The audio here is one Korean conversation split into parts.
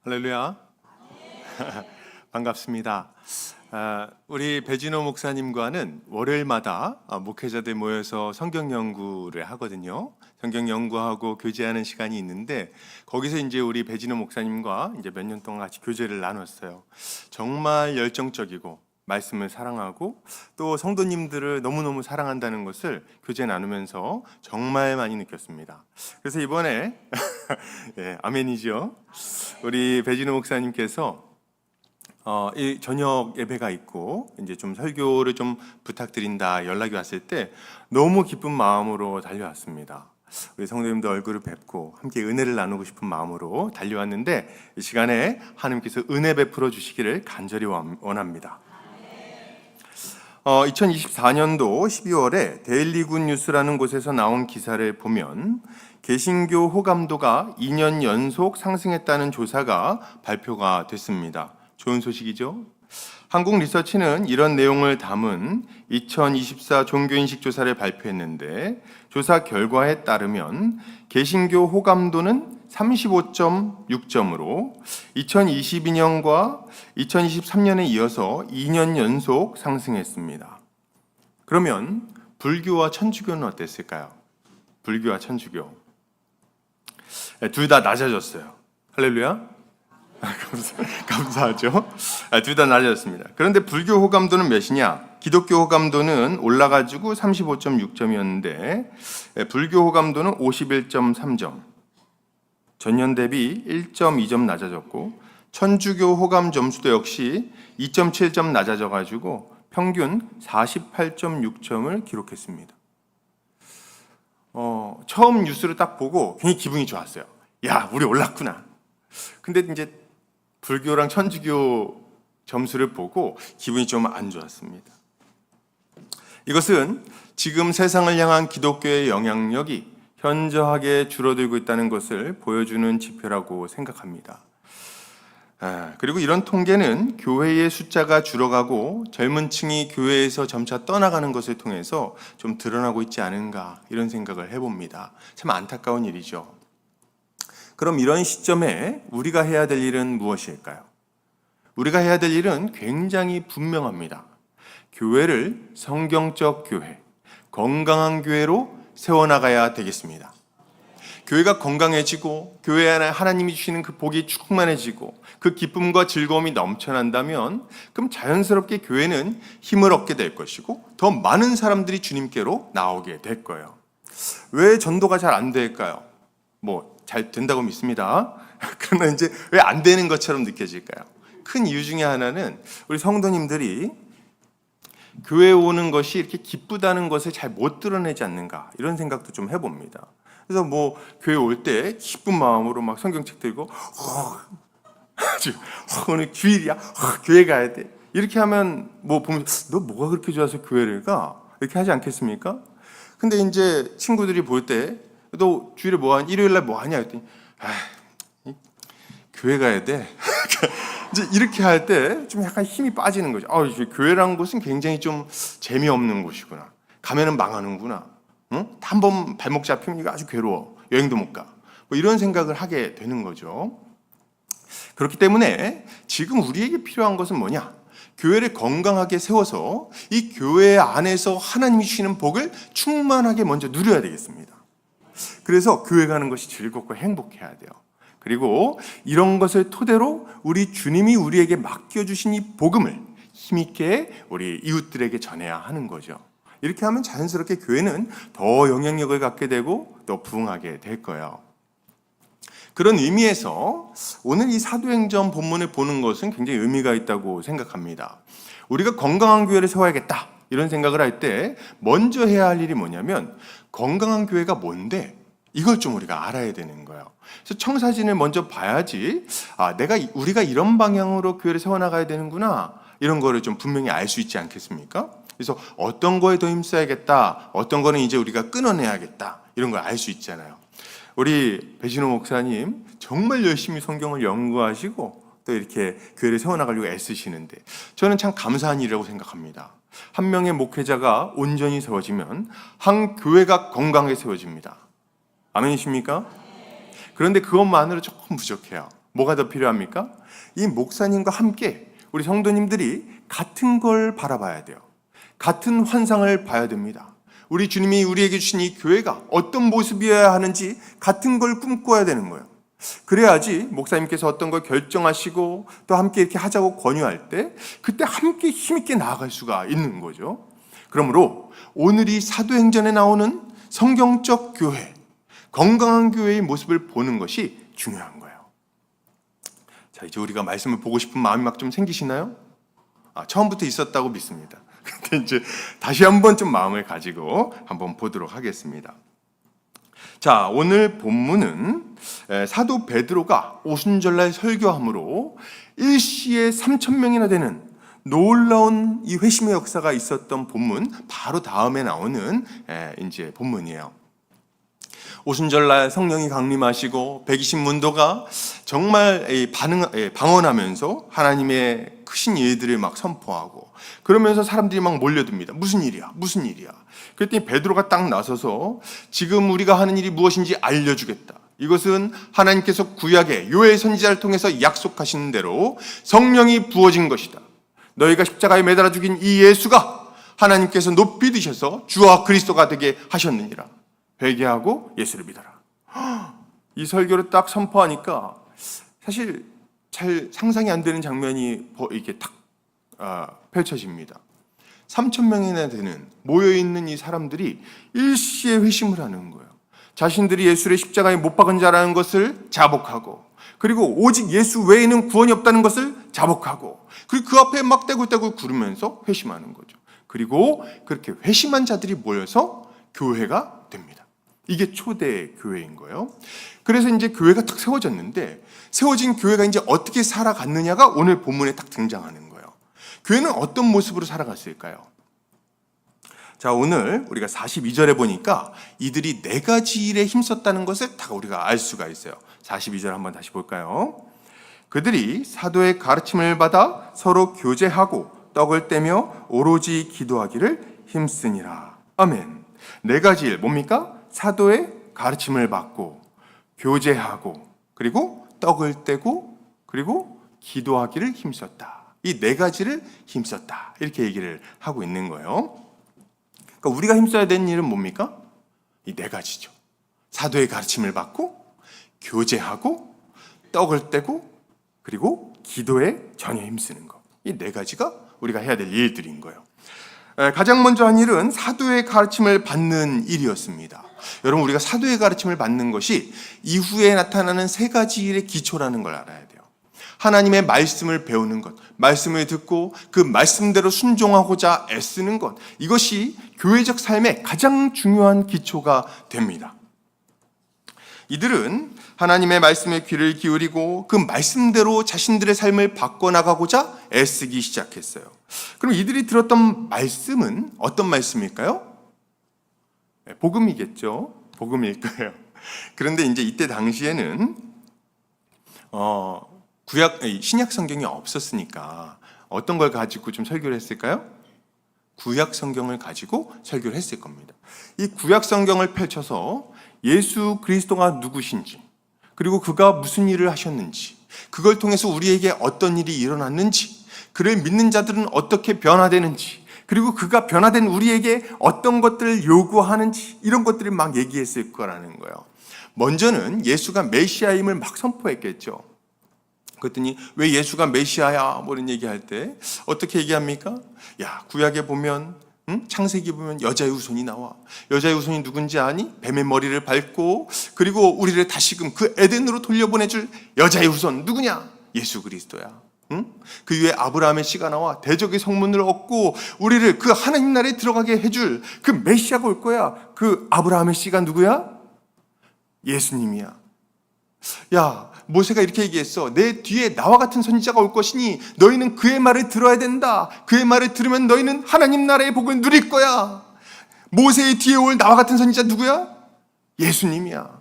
할렐루야. 반갑습니다. 우리 배진호 목사님과는 월요일마다 목회자들 모여서 성경 연구를 하거든요. 성경 연구하고 교제하는 시간이 있는데 거기서 이제 우리 배진호 목사님과 이제 몇 년 동안 같이 교제를 나눴어요. 정말 열정적이고 말씀을 사랑하고 또 성도님들을 너무너무 사랑한다는 것을 교제 나누면서 정말 많이 느꼈습니다. 그래서 이번에 네, 아멘이죠. 우리 배진호 목사님께서 이 저녁 예배가 있고 이제 좀 설교를 좀 부탁드린다 연락이 왔을 때 너무 기쁜 마음으로 달려왔습니다. 우리 성도님들 얼굴을 뵙고 함께 은혜를 나누고 싶은 마음으로 달려왔는데 이 시간에 하나님께서 은혜 베풀어 주시기를 간절히 원합니다. 2024년도 12월에 데일리 굿 뉴스라는 곳에서 나온 기사를 보면 개신교 호감도가 2년 연속 상승했다는 조사가 발표가 됐습니다. 좋은 소식이죠? 한국 리서치는 이런 내용을 담은 2024 종교인식 조사를 발표했는데 조사 결과에 따르면 개신교 호감도는 35.6점으로 2022년과 2023년에 이어서 2년 연속 상승했습니다. 그러면 불교와 천주교는 어땠을까요? 불교와 천주교 둘 다 낮아졌어요. 할렐루야. 감사하죠. 둘 다 낮아졌습니다. 그런데 불교 호감도는 몇이냐? 기독교 호감도는 올라가지고 35.6점이었는데 불교 호감도는 51.3점. 전년 대비 1.2점 낮아졌고 천주교 호감 점수도 역시 2.7점 낮아져가지고 평균 48.6점을 기록했습니다. 처음 뉴스를 딱 보고 굉장히 기분이 좋았어요. 야, 우리 올랐구나. 근데 이제 불교랑 천주교 점수를 보고 기분이 좀 안 좋았습니다. 이것은 지금 세상을 향한 기독교의 영향력이 현저하게 줄어들고 있다는 것을 보여주는 지표라고 생각합니다. 그리고 이런 통계는 교회의 숫자가 줄어가고 젊은 층이 교회에서 점차 떠나가는 것을 통해서 좀 드러나고 있지 않은가 이런 생각을 해봅니다. 참 안타까운 일이죠. 그럼 이런 시점에 우리가 해야 될 일은 무엇일까요? 우리가 해야 될 일은 굉장히 분명합니다. 교회를 성경적 교회, 건강한 교회로 세워나가야 되겠습니다. 교회가 건강해지고 교회 안에 하나님이 주시는 그 복이 충만해지고 그 기쁨과 즐거움이 넘쳐난다면 그럼 자연스럽게 교회는 힘을 얻게 될 것이고 더 많은 사람들이 주님께로 나오게 될 거예요. 왜 전도가 잘 안 될까요? 잘 된다고 믿습니다. 그러나 이제 왜 안 되는 것처럼 느껴질까요? 큰 이유 중에 하나는 우리 성도님들이 교회에 오는 것이 이렇게 기쁘다는 것을 잘 못 드러내지 않는가 이런 생각도 좀 해봅니다. 그래서 교회 올 때 기쁜 마음으로 막 성경책 들고 오늘 주일이야 교회 가야 돼 이렇게 하면 보면 너 뭐가 그렇게 좋아서 교회를 가? 이렇게 하지 않겠습니까? 근데 이제 친구들이 볼 때 너 주일에 일요일 날 뭐 하냐 했더니 교회 가야 돼. 이제 이렇게 할 때 좀 약간 힘이 빠지는 거죠. 교회라는 곳은 굉장히 좀 재미없는 곳이구나. 가면은 망하는구나. 응? 한 번 발목 잡히면 이거 아주 괴로워. 여행도 못 가. 이런 생각을 하게 되는 거죠. 그렇기 때문에 지금 우리에게 필요한 것은 뭐냐? 교회를 건강하게 세워서 이 교회 안에서 하나님이 주시는 복을 충만하게 먼저 누려야 되겠습니다. 그래서 교회 가는 것이 즐겁고 행복해야 돼요. 그리고 이런 것을 토대로 우리 주님이 우리에게 맡겨주신 이 복음을 힘있게 우리 이웃들에게 전해야 하는 거죠. 이렇게 하면 자연스럽게 교회는 더 영향력을 갖게 되고 또 부흥하게 될 거예요. 그런 의미에서 오늘 이 사도행전 본문을 보는 것은 굉장히 의미가 있다고 생각합니다. 우리가 건강한 교회를 세워야겠다 이런 생각을 할 때 먼저 해야 할 일이 뭐냐면 건강한 교회가 뭔데 이걸 좀 우리가 알아야 되는 거예요. 그래서 청사진을 먼저 봐야지 우리가 이런 방향으로 교회를 세워나가야 되는구나 이런 거를 좀 분명히 알 수 있지 않겠습니까? 그래서 어떤 거에 더 힘써야겠다 어떤 거는 이제 우리가 끊어내야겠다 이런 걸 알 수 있잖아요. 우리 배진호 목사님 정말 열심히 성경을 연구하시고 또 이렇게 교회를 세워나가려고 애쓰시는데 저는 참 감사한 일이라고 생각합니다. 한 명의 목회자가 온전히 세워지면 한 교회가 건강하게 세워집니다. 아멘이십니까? 그런데 그것만으로 조금 부족해요. 뭐가 더 필요합니까? 이 목사님과 함께 우리 성도님들이 같은 걸 바라봐야 돼요. 같은 환상을 봐야 됩니다. 우리 주님이 우리에게 주신 이 교회가 어떤 모습이어야 하는지 같은 걸 꿈꿔야 되는 거예요. 그래야지 목사님께서 어떤 걸 결정하시고 또 함께 이렇게 하자고 권유할 때 그때 함께 힘있게 나아갈 수가 있는 거죠. 그러므로 오늘 이 사도행전에 나오는 성경적 교회, 건강한 교회의 모습을 보는 것이 중요한 거예요. 자, 이제 우리가 말씀을 보고 싶은 마음이 막 좀 생기시나요? 처음부터 있었다고 믿습니다. 근데 이제 다시 한번 좀 마음을 가지고 한번 보도록 하겠습니다. 자, 오늘 본문은 사도 베드로가 오순절날 설교함으로 일시에 3,000명이나 되는 놀라운 이 회심의 역사가 있었던 본문 바로 다음에 나오는 이제 본문이에요. 오순절날 성령이 강림하시고 120문도가 정말 방언하면서 하나님의 크신 일들을 막 선포하고 그러면서 사람들이 막 몰려듭니다. 무슨 일이야? 무슨 일이야? 그랬더니 베드로가 딱 나서서 지금 우리가 하는 일이 무엇인지 알려주겠다. 이것은 하나님께서 구약의 요엘 선지자를 통해서 약속하신 대로 성령이 부어진 것이다. 너희가 십자가에 매달아 죽인 이 예수가 하나님께서 높이 드셔서 주와 그리스도가 되게 하셨느니라. 회개하고 예수를 믿어라. 이 설교를 딱 선포하니까 사실 잘 상상이 안 되는 장면이 이렇게 딱 펼쳐집니다. 3,000명이나 되는 모여있는 이 사람들이 일시에 회심을 하는 거예요. 자신들이 예수를 십자가에 못 박은 자라는 것을 자복하고 그리고 오직 예수 외에는 구원이 없다는 것을 자복하고 그리고 그 앞에 막 떼굴떼굴 구르면서 회심하는 거죠. 그리고 그렇게 회심한 자들이 모여서 교회가 됩니다. 이게 초대 교회인 거예요. 그래서 이제 교회가 딱 세워졌는데 세워진 교회가 이제 어떻게 살아갔느냐가 오늘 본문에 딱 등장하는 거예요. 교회는 어떤 모습으로 살아갔을까요? 자, 오늘 우리가 42절에 보니까 이들이 4가지 일에 힘썼다는 것을 다 우리가 알 수가 있어요. 42절 한번 다시 볼까요? 그들이 사도의 가르침을 받아 서로 교제하고 떡을 떼며 오로지 기도하기를 힘쓰니라. 아멘. 4가지 일 뭡니까? 사도의 가르침을 받고 교제하고 그리고 떡을 떼고 그리고 기도하기를 힘썼다. 이 4가지를 힘썼다. 이렇게 얘기를 하고 있는 거예요. 그러니까 우리가 힘써야 되는 일은 뭡니까? 이 4가지죠. 사도의 가르침을 받고 교제하고 떡을 떼고 그리고 기도에 전혀 힘쓰는 것. 이 4가지가 우리가 해야 될 일들인 거예요. 가장 먼저 한 일은 사도의 가르침을 받는 일이었습니다. 여러분, 우리가 사도의 가르침을 받는 것이 이후에 나타나는 3가지 일의 기초라는 걸 알아야 돼요. 하나님의 말씀을 배우는 것, 말씀을 듣고 그 말씀대로 순종하고자 애쓰는 것, 이것이 교회적 삶의 가장 중요한 기초가 됩니다. 이들은 하나님의 말씀에 귀를 기울이고 그 말씀대로 자신들의 삶을 바꿔나가고자 애쓰기 시작했어요. 그럼 이들이 들었던 말씀은 어떤 말씀일까요? 복음이겠죠. 복음일 거예요. 그런데 이제 이때 당시에는 신약 성경이 없었으니까 어떤 걸 가지고 좀 설교를 했을까요? 구약 성경을 가지고 설교를 했을 겁니다. 이 구약 성경을 펼쳐서 예수 그리스도가 누구신지 그리고 그가 무슨 일을 하셨는지 그걸 통해서 우리에게 어떤 일이 일어났는지 그를 믿는 자들은 어떻게 변화되는지 그리고 그가 변화된 우리에게 어떤 것들을 요구하는지 이런 것들을 막 얘기했을 거라는 거예요. 먼저는 예수가 메시아임을 막 선포했겠죠. 그랬더니 왜 예수가 메시아야? 뭐 이런 얘기할 때 어떻게 얘기합니까? 야, 구약에 보면 창세기 보면 여자의 후손이 나와. 여자의 후손이 누군지 아니? 뱀의 머리를 밟고 그리고 우리를 다시금 그 에덴으로 돌려보내줄 여자의 후손 누구냐? 예수 그리스도야. 그 위에 아브라함의 씨가 나와 대적의 성문을 얻고 우리를 그 하나님 나라에 들어가게 해줄 그 메시아가 올 거야. 그 아브라함의 씨가 누구야? 예수님이야. 야, 모세가 이렇게 얘기했어. 내 뒤에 나와 같은 선지자가 올 것이니 너희는 그의 말을 들어야 된다. 그의 말을 들으면 너희는 하나님 나라의 복을 누릴 거야. 모세의 뒤에 올 나와 같은 선지자 누구야? 예수님이야.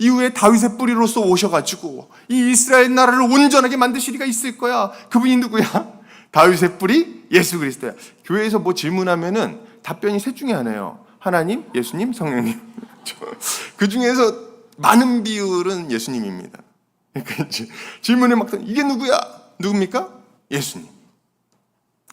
이후에 다윗의 뿌리로서 오셔가지고 이 이스라엘 나라를 온전하게 만드실 이가 있을 거야. 그분이 누구야? 다윗의 뿌리 예수 그리스도야. 교회에서 뭐 질문하면은 답변이 셋 중에 하나예요. 하나님, 예수님, 성령님. 그 중에서 많은 비율은 예수님입니다. 그러니까 이제 질문을 막 이게 누구야? 누굽니까? 예수님.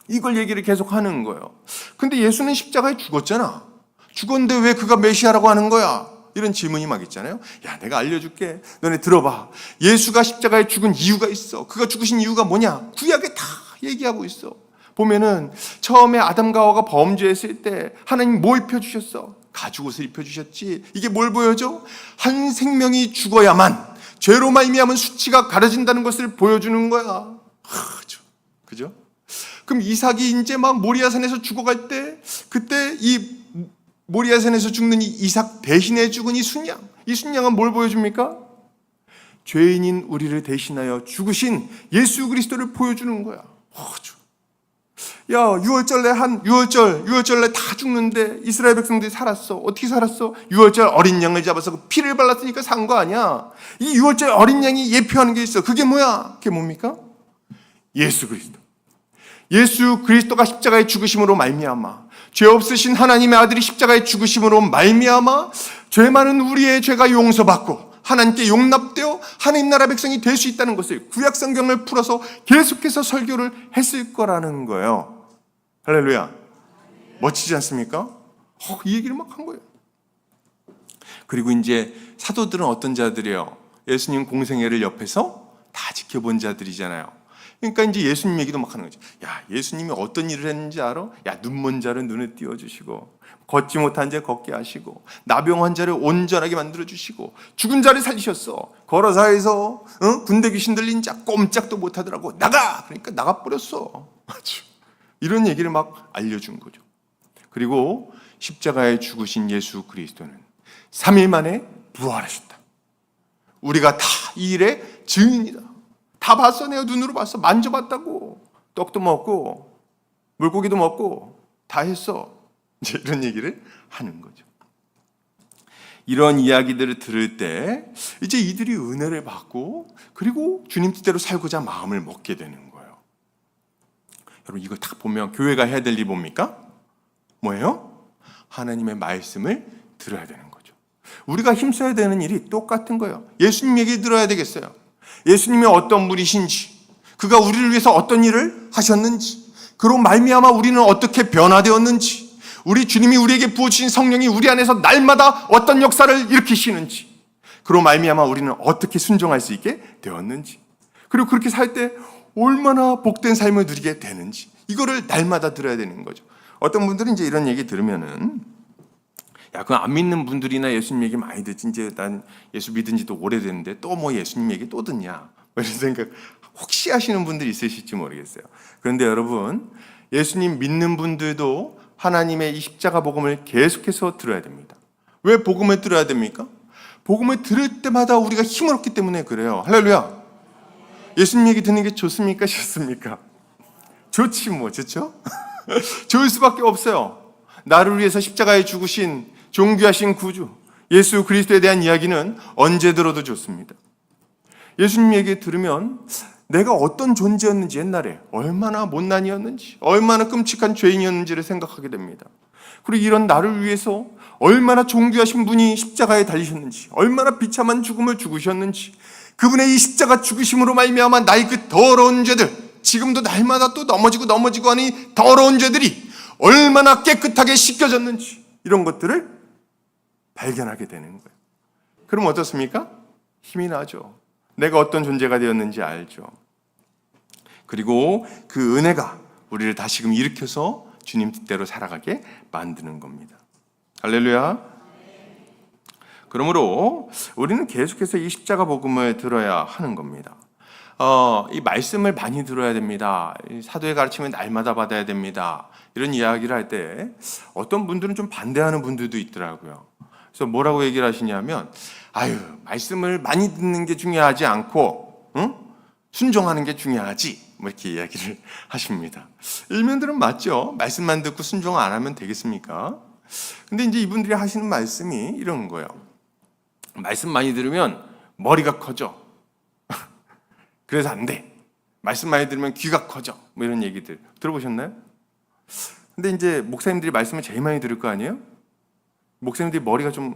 이걸 얘기를 계속 하는 거예요. 근데 예수는 십자가에 죽었잖아. 죽었는데 왜 그가 메시아라고 하는 거야? 이런 질문이 막 있잖아요. 야, 내가 알려줄게. 너네 들어봐. 예수가 십자가에 죽은 이유가 있어. 그가 죽으신 이유가 뭐냐? 구약에 다 얘기하고 있어. 보면은 처음에 아담과 하와가 범죄했을 때 하나님 뭐 입혀주셨어? 가죽옷을 입혀주셨지. 이게 뭘 보여줘? 한 생명이 죽어야만 죄로 말미암은 수치가 가려진다는 것을 보여주는 거야. 그죠? 그럼 이삭이 이제 막 모리아산에서 죽어갈 때 그때 이 모리아산에서 죽는 이 이삭 대신에 죽은 이 순양은 뭘 보여줍니까? 죄인인 우리를 대신하여 죽으신 예수 그리스도를 보여주는 거야. 야, 유월절에 다 죽는데 이스라엘 백성들이 살았어. 어떻게 살았어? 유월절 어린 양을 잡아서 그 피를 발랐으니까 산 거 아니야. 이 유월절 어린 양이 예표하는 게 있어. 그게 뭐야? 그게 뭡니까? 예수 그리스도. 예수 그리스도가 십자가에 죽으심으로 말미암아 죄 없으신 하나님의 아들이 십자가에 죽으심으로 말미암아 죄 많은 우리의 죄가 용서받고 하나님께 용납되어 하나님 나라 백성이 될 수 있다는 것을 구약 성경을 풀어서 계속해서 설교를 했을 거라는 거예요. 할렐루야. 멋지지 않습니까? 이 얘기를 막 한 거예요. 그리고 이제 사도들은 어떤 자들이에요? 예수님 공생애를 옆에서 다 지켜본 자들이잖아요. 그러니까 이제 예수님 얘기도 막 하는 거죠. 야, 예수님이 어떤 일을 했는지 알아? 야, 눈먼 자를 눈에 띄워주시고 걷지 못한 자 걷게 하시고 나병 자를 온전하게 만들어주시고 죽은 자를 살리셨어. 걸어사에서 군대 귀신 들린 자 꼼짝도 못하더라고. 나가! 그러니까 나가버렸어. 이런 얘기를 막 알려준 거죠. 그리고 십자가에 죽으신 예수 그리스도는 3일 만에 부활하셨다. 우리가 다 이 일의 증인이다. 다 봤어. 내가 눈으로 봤어. 만져봤다고. 떡도 먹고 물고기도 먹고 다 했어. 이제 이런 얘기를 하는 거죠. 이런 이야기들을 들을 때 이제 이들이 은혜를 받고 그리고 주님 뜻대로 살고자 마음을 먹게 되는 거예요. 여러분 이걸 딱 보면 교회가 해야 될 일이 뭡니까? 뭐예요? 하나님의 말씀을 들어야 되는 거죠. 우리가 힘써야 되는 일이 똑같은 거예요. 예수님 얘기 들어야 되겠어요. 예수님이 어떤 분이신지, 그가 우리를 위해서 어떤 일을 하셨는지, 그로 말미암아 우리는 어떻게 변화되었는지, 우리 주님이 우리에게 부어주신 성령이 우리 안에서 날마다 어떤 역사를 일으키시는지, 그로 말미암아 우리는 어떻게 순종할 수 있게 되었는지, 그리고 그렇게 살 때 얼마나 복된 삶을 누리게 되는지, 이거를 날마다 들어야 되는 거죠. 어떤 분들은 이제 이런 얘기 들으면은 야, 그건 안 믿는 분들이나 예수님 얘기 많이 듣지. 이제 난 예수 믿은 지도 오래됐는데 또 뭐 예수님 얘기 또 듣냐. 이런 생각 혹시 하시는 분들이 있으실지 모르겠어요. 그런데 여러분, 예수님 믿는 분들도 하나님의 이 십자가 복음을 계속해서 들어야 됩니다. 왜 복음을 들어야 됩니까? 복음을 들을 때마다 우리가 힘을 얻기 때문에 그래요. 할렐루야. 예수님 얘기 듣는 게 좋습니까? 싫습니까? 좋지 뭐, 좋죠? 좋을 수밖에 없어요. 나를 위해서 십자가에 죽으신 존귀하신 구주 예수 그리스도에 대한 이야기는 언제 들어도 좋습니다. 예수님 얘기 들으면 내가 어떤 존재였는지, 옛날에 얼마나 못난이었는지, 얼마나 끔찍한 죄인이었는지를 생각하게 됩니다. 그리고 이런 나를 위해서 얼마나 존귀하신 분이 십자가에 달리셨는지, 얼마나 비참한 죽음을 죽으셨는지, 그분의 이 십자가 죽으심으로 말미암아 나의 그 더러운 죄들, 지금도 날마다 또 넘어지고 하는 이 더러운 죄들이 얼마나 깨끗하게 씻겨졌는지, 이런 것들을 발견하게 되는 거예요. 그럼 어떻습니까? 힘이 나죠. 내가 어떤 존재가 되었는지 알죠. 그리고 그 은혜가 우리를 다시금 일으켜서 주님 뜻대로 살아가게 만드는 겁니다. 할렐루야. 그러므로 우리는 계속해서 이 십자가 복음을 들어야 하는 겁니다. 이 말씀을 많이 들어야 됩니다. 사도의 가르침을 날마다 받아야 됩니다. 이런 이야기를 할 때 어떤 분들은 좀 반대하는 분들도 있더라고요. 그래서 뭐라고 얘기를 하시냐면, 말씀을 많이 듣는 게 중요하지 않고, 순종하는 게 중요하지. 뭐 이렇게 이야기를 하십니다. 일면들은 맞죠. 말씀만 듣고 순종 안 하면 되겠습니까? 근데 이제 이분들이 하시는 말씀이 이런 거예요. 말씀 많이 들으면 머리가 커져. 그래서 안 돼. 말씀 많이 들으면 귀가 커져. 뭐 이런 얘기들 들어보셨나요? 근데 이제 목사님들이 말씀을 제일 많이 들을 거 아니에요? 목사님들이 머리가 좀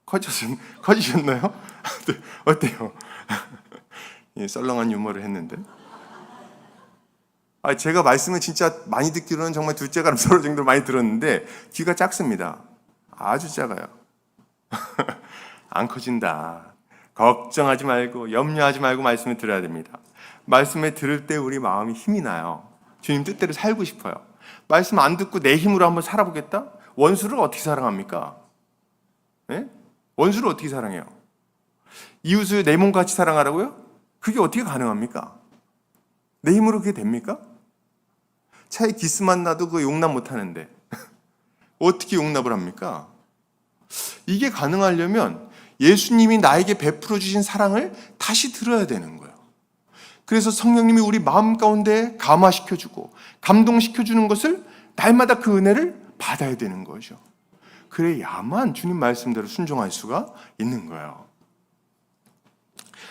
커지셨나요? 어때요? 썰렁한 유머를 했는데. 제가 말씀을 진짜 많이 듣기로는 정말 둘째 가름 서로 정도로 많이 들었는데 귀가 작습니다. 아주 작아요. 안 커진다. 걱정하지 말고 염려하지 말고 말씀을 들어야 됩니다. 말씀을 들을 때 우리 마음이 힘이 나요. 주님 뜻대로 살고 싶어요. 말씀 안 듣고 내 힘으로 한번 살아보겠다? 원수를 어떻게 사랑합니까? 네? 원수를 어떻게 사랑해요? 이웃을 내 몸같이 사랑하라고요? 그게 어떻게 가능합니까? 내 힘으로 그게 됩니까? 차에 기스만 나도 그거 용납 못하는데 어떻게 용납을 합니까? 이게 가능하려면 예수님이 나에게 베풀어 주신 사랑을 다시 들어야 되는 거예요. 그래서 성령님이 우리 마음 가운데 감화시켜주고 감동시켜주는 것을 날마다 그 은혜를 받아야 되는 거죠. 그래야만 주님 말씀대로 순종할 수가 있는 거예요.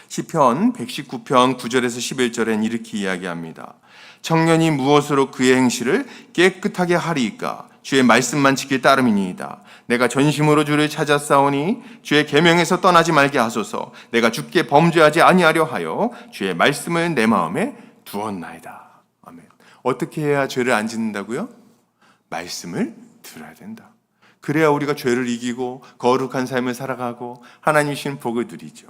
시편 119편 9절에서 11절엔 이렇게 이야기합니다. 청년이 무엇으로 그의 행실을 깨끗하게 하리이까? 주의 말씀만 지킬 따름이니이다. 내가 전심으로 주를 찾았사오니 주의 계명에서 떠나지 말게 하소서. 내가 주께 범죄하지 아니하려 하여 주의 말씀을 내 마음에 두었나이다. 아멘. 어떻게 해야 죄를 안 짓는다고요? 말씀을 들어야 된다. 그래야 우리가 죄를 이기고 거룩한 삶을 살아가고 하나님 주신 복을 누리죠.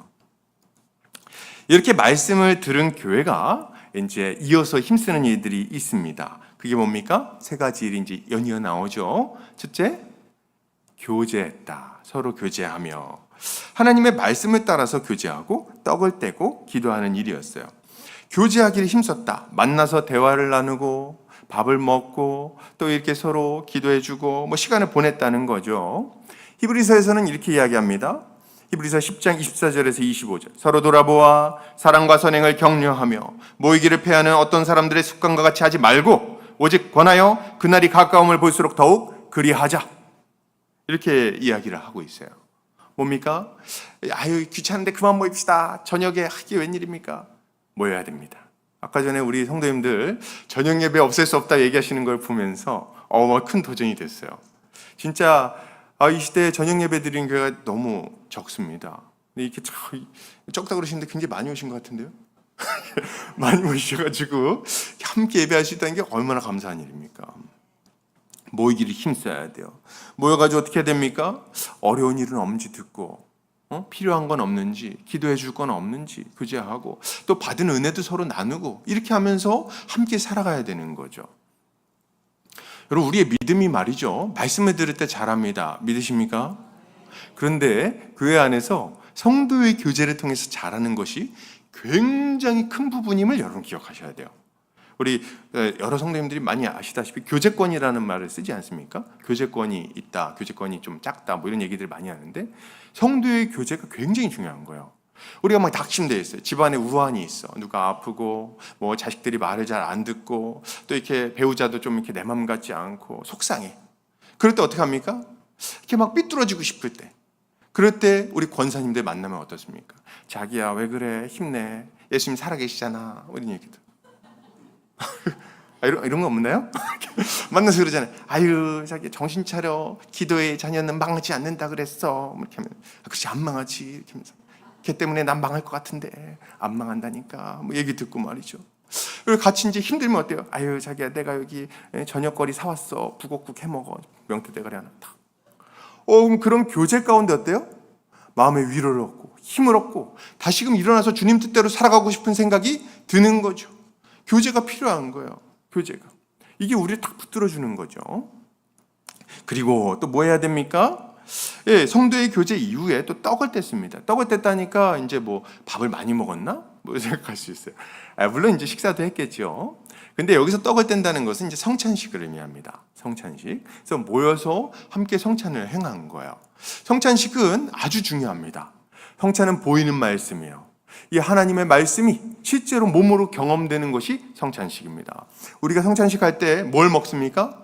이렇게 말씀을 들은 교회가 이제 이어서 힘쓰는 일들이 있습니다. 그게 뭡니까? 세 가지 일이 이제 연이어 나오죠. 첫째, 교제했다. 서로 교제하며 하나님의 말씀을 따라서 교제하고 떡을 떼고 기도하는 일이었어요. 교제하기를 힘썼다. 만나서 대화를 나누고 밥을 먹고 또 이렇게 서로 기도해주고 시간을 보냈다는 거죠. 히브리서에서는 이렇게 이야기합니다. 히브리서 10장 24절에서 25절. 서로 돌아보아 사랑과 선행을 격려하며 모이기를 패하는 어떤 사람들의 습관과 같이 하지 말고 오직 권하여 그날이 가까움을 볼수록 더욱 그리하자. 이렇게 이야기를 하고 있어요. 뭡니까? 아유 귀찮은데 그만 모입시다. 저녁에 하기 웬일입니까? 모여야 됩니다. 아까 전에 우리 성도님들 저녁 예배 없앨 수 없다 얘기하시는 걸 보면서 큰 도전이 됐어요. 진짜 이 시대에 저녁 예배 드리는 교회가 너무 적습니다. 근데 이렇게 적다 그러시는데 굉장히 많이 오신 것 같은데요? 많이 오셔가지고 함께 예배하시다는 게 얼마나 감사한 일입니까? 모이기를 힘써야 돼요. 모여가지고 어떻게 해야 됩니까? 어려운 일은 없는지 듣고 필요한 건 없는지 기도해 줄 건 없는지 교제하고 또 받은 은혜도 서로 나누고 이렇게 하면서 함께 살아가야 되는 거죠. 여러분 우리의 믿음이 말이죠. 말씀을 들을 때 잘합니다. 믿으십니까? 그런데 교회 안에서 성도의 교제를 통해서 잘하는 것이 굉장히 큰 부분임을 여러분 기억하셔야 돼요. 우리 여러 성도님들이 많이 아시다시피 교제권이라는 말을 쓰지 않습니까? 교제권이 있다, 교제권이 좀 작다 이런 얘기들을 많이 하는데 성도의 교제가 굉장히 중요한 거예요. 우리가 막 낙심되어 있어요. 집안에 우환이 있어. 누가 아프고 자식들이 말을 잘 안 듣고 또 이렇게 배우자도 좀 이렇게 내 맘 같지 않고 속상해. 그럴 때 어떻게 합니까? 이렇게 막 삐뚤어지고 싶을 때. 그럴 때 우리 권사님들 만나면 어떻습니까? 자기야 왜 그래? 힘내. 예수님 살아계시잖아. 이런 얘기도. 이런 거 없나요? 만나서 그러잖아요. 아유 자기 정신 차려. 기도의 자녀는 망하지 않는다 그랬어. 이렇게 하면 그렇지 안 망하지. 이렇게 하면서. 걔 때문에 난 망할 것 같은데 안 망한다니까 얘기 듣고 말이죠. 그리고 같이 이제 힘들면 어때요? 아유 자기야 내가 여기 저녁거리 사왔어. 북엇국 해먹어. 명태 대가리 하나 탁. 그럼 그런 교제 가운데 어때요? 마음의 위로를 얻고 힘을 얻고 다시금 일어나서 주님 뜻대로 살아가고 싶은 생각이 드는 거죠. 교제가 필요한 거예요. 교제가. 이게 우리를 딱 붙들어주는 거죠. 그리고 또 뭐 해야 됩니까? 예, 성도의 교제 이후에 또 떡을 뗐습니다. 떡을 뗐다니까 이제 밥을 많이 먹었나? 생각할 수 있어요. 물론 이제 식사도 했겠죠. 근데 여기서 떡을 뗀다는 것은 이제 성찬식을 의미합니다. 성찬식. 그래서 모여서 함께 성찬을 행한 거예요. 성찬식은 아주 중요합니다. 성찬은 보이는 말씀이에요. 이 하나님의 말씀이 실제로 몸으로 경험되는 것이 성찬식입니다. 우리가 성찬식 할 때 뭘 먹습니까?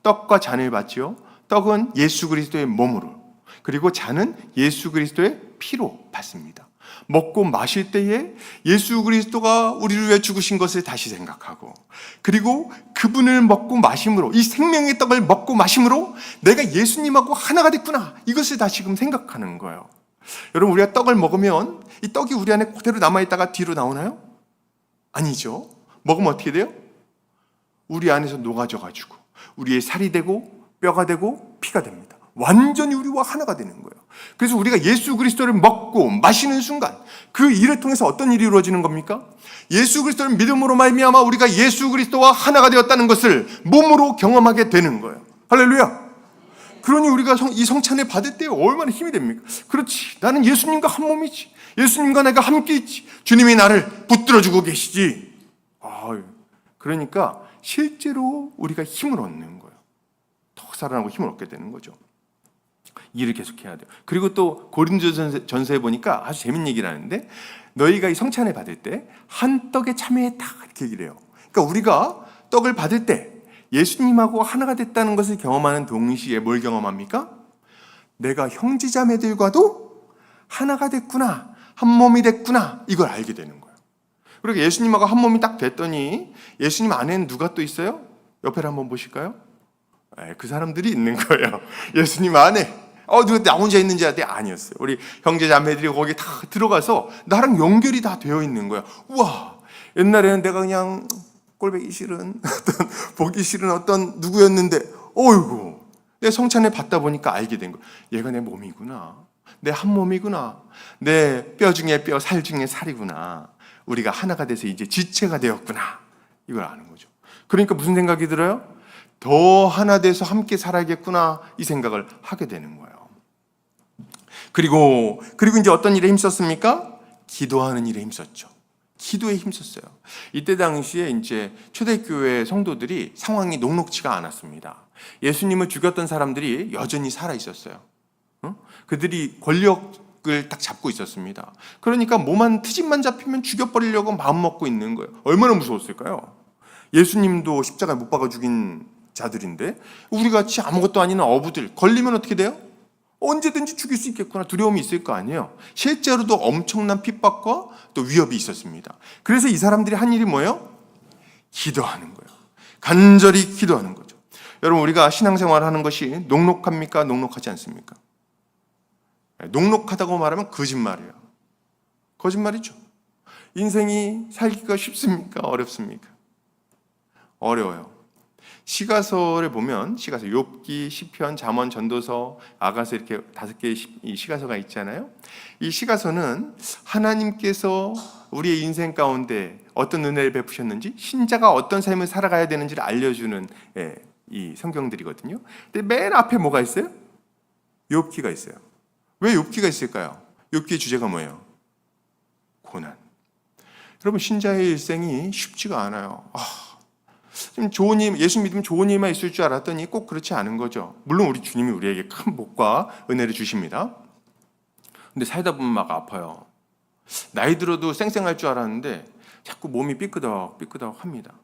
떡과 잔을 받지요. 떡은 예수 그리스도의 몸으로, 그리고 잔은 예수 그리스도의 피로 받습니다. 먹고 마실 때에 예수 그리스도가 우리를 위해 죽으신 것을 다시 생각하고, 그리고 그분을 먹고 마심으로, 이 생명의 떡을 먹고 마심으로 내가 예수님하고 하나가 됐구나, 이것을 다시금 생각하는 거예요. 여러분, 우리가 떡을 먹으면 이 떡이 우리 안에 그대로 남아있다가 뒤로 나오나요? 아니죠. 먹으면 어떻게 돼요? 우리 안에서 녹아져가지고 우리의 살이 되고 뼈가 되고 피가 됩니다. 완전히 우리와 하나가 되는 거예요. 그래서 우리가 예수 그리스도를 먹고 마시는 순간 그 일을 통해서 어떤 일이 이루어지는 겁니까? 예수 그리스도를 믿음으로 말미암아 우리가 예수 그리스도와 하나가 되었다는 것을 몸으로 경험하게 되는 거예요. 할렐루야. 그러니 우리가 이 성찬을 받을 때 얼마나 힘이 됩니까? 그렇지, 나는 예수님과 한 몸이지, 예수님과 내가 함께 있지, 주님이 나를 붙들어주고 계시지. 그러니까 실제로 우리가 힘을 얻는 거예요. 더 살아나고 힘을 얻게 되는 거죠. 일을 계속해야 돼요. 그리고 또 고린도전서에 보니까 아주 재밌는 얘기를 하는데, 너희가 이 성찬을 받을 때 한 떡에 참여했다 이렇게 얘기를 해요. 그러니까 우리가 떡을 받을 때 예수님하고 하나가 됐다는 것을 경험하는 동시에 뭘 경험합니까? 내가 형제자매들과도 하나가 됐구나, 한 몸이 됐구나, 이걸 알게 되는 거예요. 그리고 예수님하고 한 몸이 딱 됐더니 예수님 안에는 누가 또 있어요? 옆에를 한번 보실까요? 그 사람들이 있는 거예요. 예수님 안에 누가 나 혼자 있는지 알았더니 아니었어요. 우리 형제자매들이 거기 다 들어가서 나랑 연결이 다 되어 있는 거예요. 우와, 옛날에는 내가 그냥 꼴보기 싫은 어떤 보기 싫은 어떤 누구였는데 어이구, 내 성찬을 받다 보니까 알게 된 거예요. 얘가 내 몸이구나, 내 한 몸이구나, 내 뼈 중에 뼈, 살 중에 살이구나, 우리가 하나가 돼서 이제 지체가 되었구나, 이걸 아는 거죠. 그러니까 무슨 생각이 들어요? 더 하나 돼서 함께 살아야겠구나, 이 생각을 하게 되는 거예요. 그리고 이제 어떤 일에 힘썼습니까? 기도하는 일에 힘썼죠. 기도에 힘썼어요. 이때 당시에 이제 초대교회 성도들이 상황이 녹록치가 않았습니다. 예수님을 죽였던 사람들이 여전히 살아 있었어요. 그들이 권력을 딱 잡고 있었습니다. 그러니까 몸한 트집만 잡히면 죽여버리려고 마음 먹고 있는 거예요. 얼마나 무서웠을까요? 예수님도 십자가에 못 박아 죽인 자들인데 우리 같이 아무것도 아닌 어부들 걸리면 어떻게 돼요? 언제든지 죽일 수 있겠구나, 두려움이 있을 거 아니에요. 실제로도 엄청난 핍박과 또 위협이 있었습니다. 그래서 이 사람들이 한 일이 뭐예요? 기도하는 거예요. 간절히 기도하는 거죠. 여러분, 우리가 신앙생활을 하는 것이 녹록합니까? 녹록하지 않습니까? 녹록하다고 말하면 거짓말이에요. 거짓말이죠. 인생이 살기가 쉽습니까? 어렵습니까? 어려워요. 시가서를 보면 시가서, 욥기, 시편, 잠언, 전도서, 아가서, 이렇게 5개의 시가서가 있잖아요. 이 시가서는 하나님께서 우리의 인생 가운데 어떤 은혜를 베푸셨는지, 신자가 어떤 삶을 살아가야 되는지를 알려주는 이 성경들이거든요. 근데 맨 앞에 뭐가 있어요? 욥기가 있어요. 왜 욥기가 있을까요? 욥기의 주제가 뭐예요? 고난. 여러분, 신자의 일생이 쉽지가 않아요. 좋은 일, 예수 믿으면 좋은 일만 있을 줄 알았더니 꼭 그렇지 않은 거죠. 물론 우리 주님이 우리에게 큰 복과 은혜를 주십니다. 근데 살다 보면 막 아파요. 나이 들어도 쌩쌩할 줄 알았는데 자꾸 몸이 삐끄덕 합니다.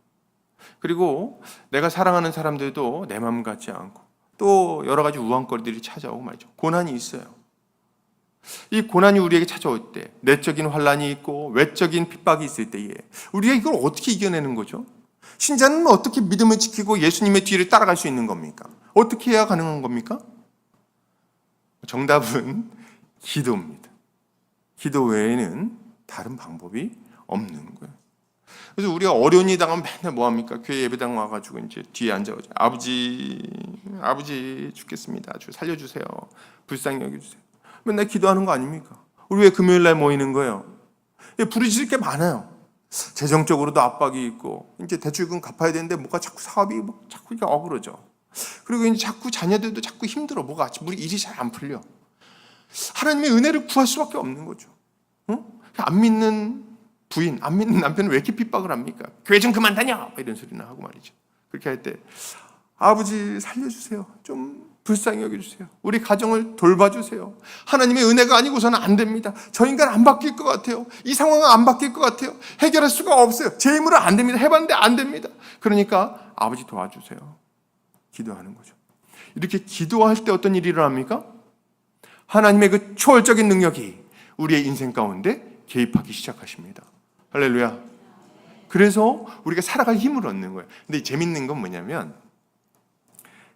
그리고 내가 사랑하는 사람들도 내 마음 같지 않고 또 여러 가지 우왕거리들이 찾아오고 말이죠. 고난이 있어요. 이 고난이 우리에게 찾아올 때, 내적인 환난이 있고 외적인 핍박이 있을 때에 우리가 이걸 어떻게 이겨내는 거죠? 신자는 어떻게 믿음을 지키고 예수님의 뒤를 따라갈 수 있는 겁니까? 어떻게 해야 가능한 겁니까? 정답은 기도입니다. 기도 외에는 다른 방법이 없는 거예요. 그래서 우리가 어려운 일 당하면 맨날 뭐 합니까? 교회 예배당 와가지고 이제 뒤에 앉아가지고 아버지 죽겠습니다. 살려주세요. 불쌍히 여겨주세요. 맨날 기도하는 거 아닙니까? 우리 왜 금요일 날 모이는 거예요? 부르짖을 게 많아요. 재정적으로도 압박이 있고 이제 대출금 갚아야 되는데 뭐가 자꾸 사업이 자꾸 이게 어그러져. 그리고 이제 자꾸 자녀들도 자꾸 힘들어. 뭐가 우리 일이 잘 안 풀려. 하나님의 은혜를 구할 수밖에 없는 거죠. 안 믿는 부인, 안 믿는 남편은 왜 이렇게 핍박을 합니까? 교회 좀 그만 다녀! 이런 소리나 하고 말이죠. 그렇게 할 때 아버지 살려주세요. 좀 불쌍히 여겨주세요. 우리 가정을 돌봐주세요. 하나님의 은혜가 아니고서는 안 됩니다. 저 인간 안 바뀔 것 같아요. 이 상황은 안 바뀔 것 같아요. 해결할 수가 없어요. 제 힘으로 안 됩니다. 해봤는데 안 됩니다. 그러니까 아버지 도와주세요. 기도하는 거죠. 이렇게 기도할 때 어떤 일이 일어납니까? 하나님의 그 초월적인 능력이 우리의 인생 가운데 개입하기 시작하십니다. 할렐루야. 그래서 우리가 살아갈 힘을 얻는 거예요. 근데 재밌는 건 뭐냐면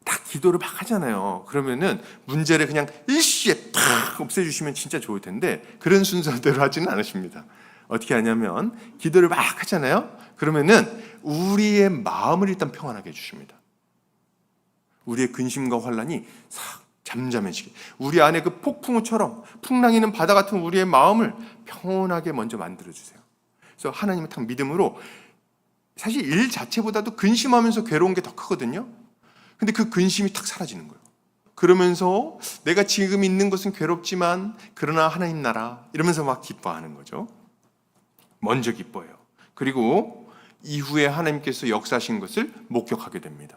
딱 기도를 막 하잖아요. 그러면은 문제를 그냥 일시에 탁 없애주시면 진짜 좋을 텐데 그런 순서대로 하지는 않으십니다. 어떻게 하냐면 기도를 막 하잖아요. 그러면은 우리의 마음을 일단 평안하게 해주십니다. 우리의 근심과 환란이 싹 잠잠해지게, 우리 안에 그 폭풍우처럼 풍랑이는 바다 같은 우리의 마음을 평온하게 먼저 만들어주세요. 그래서 하나님을 딱 믿음으로, 사실 일 자체보다도 근심하면서 괴로운 게 더 크거든요. 근데 그 근심이 탁 사라지는 거예요. 그러면서 내가 지금 있는 것은 괴롭지만 그러나 하나님 나라 이러면서 막 기뻐하는 거죠. 먼저 기뻐해요. 그리고 이후에 하나님께서 역사하신 것을 목격하게 됩니다.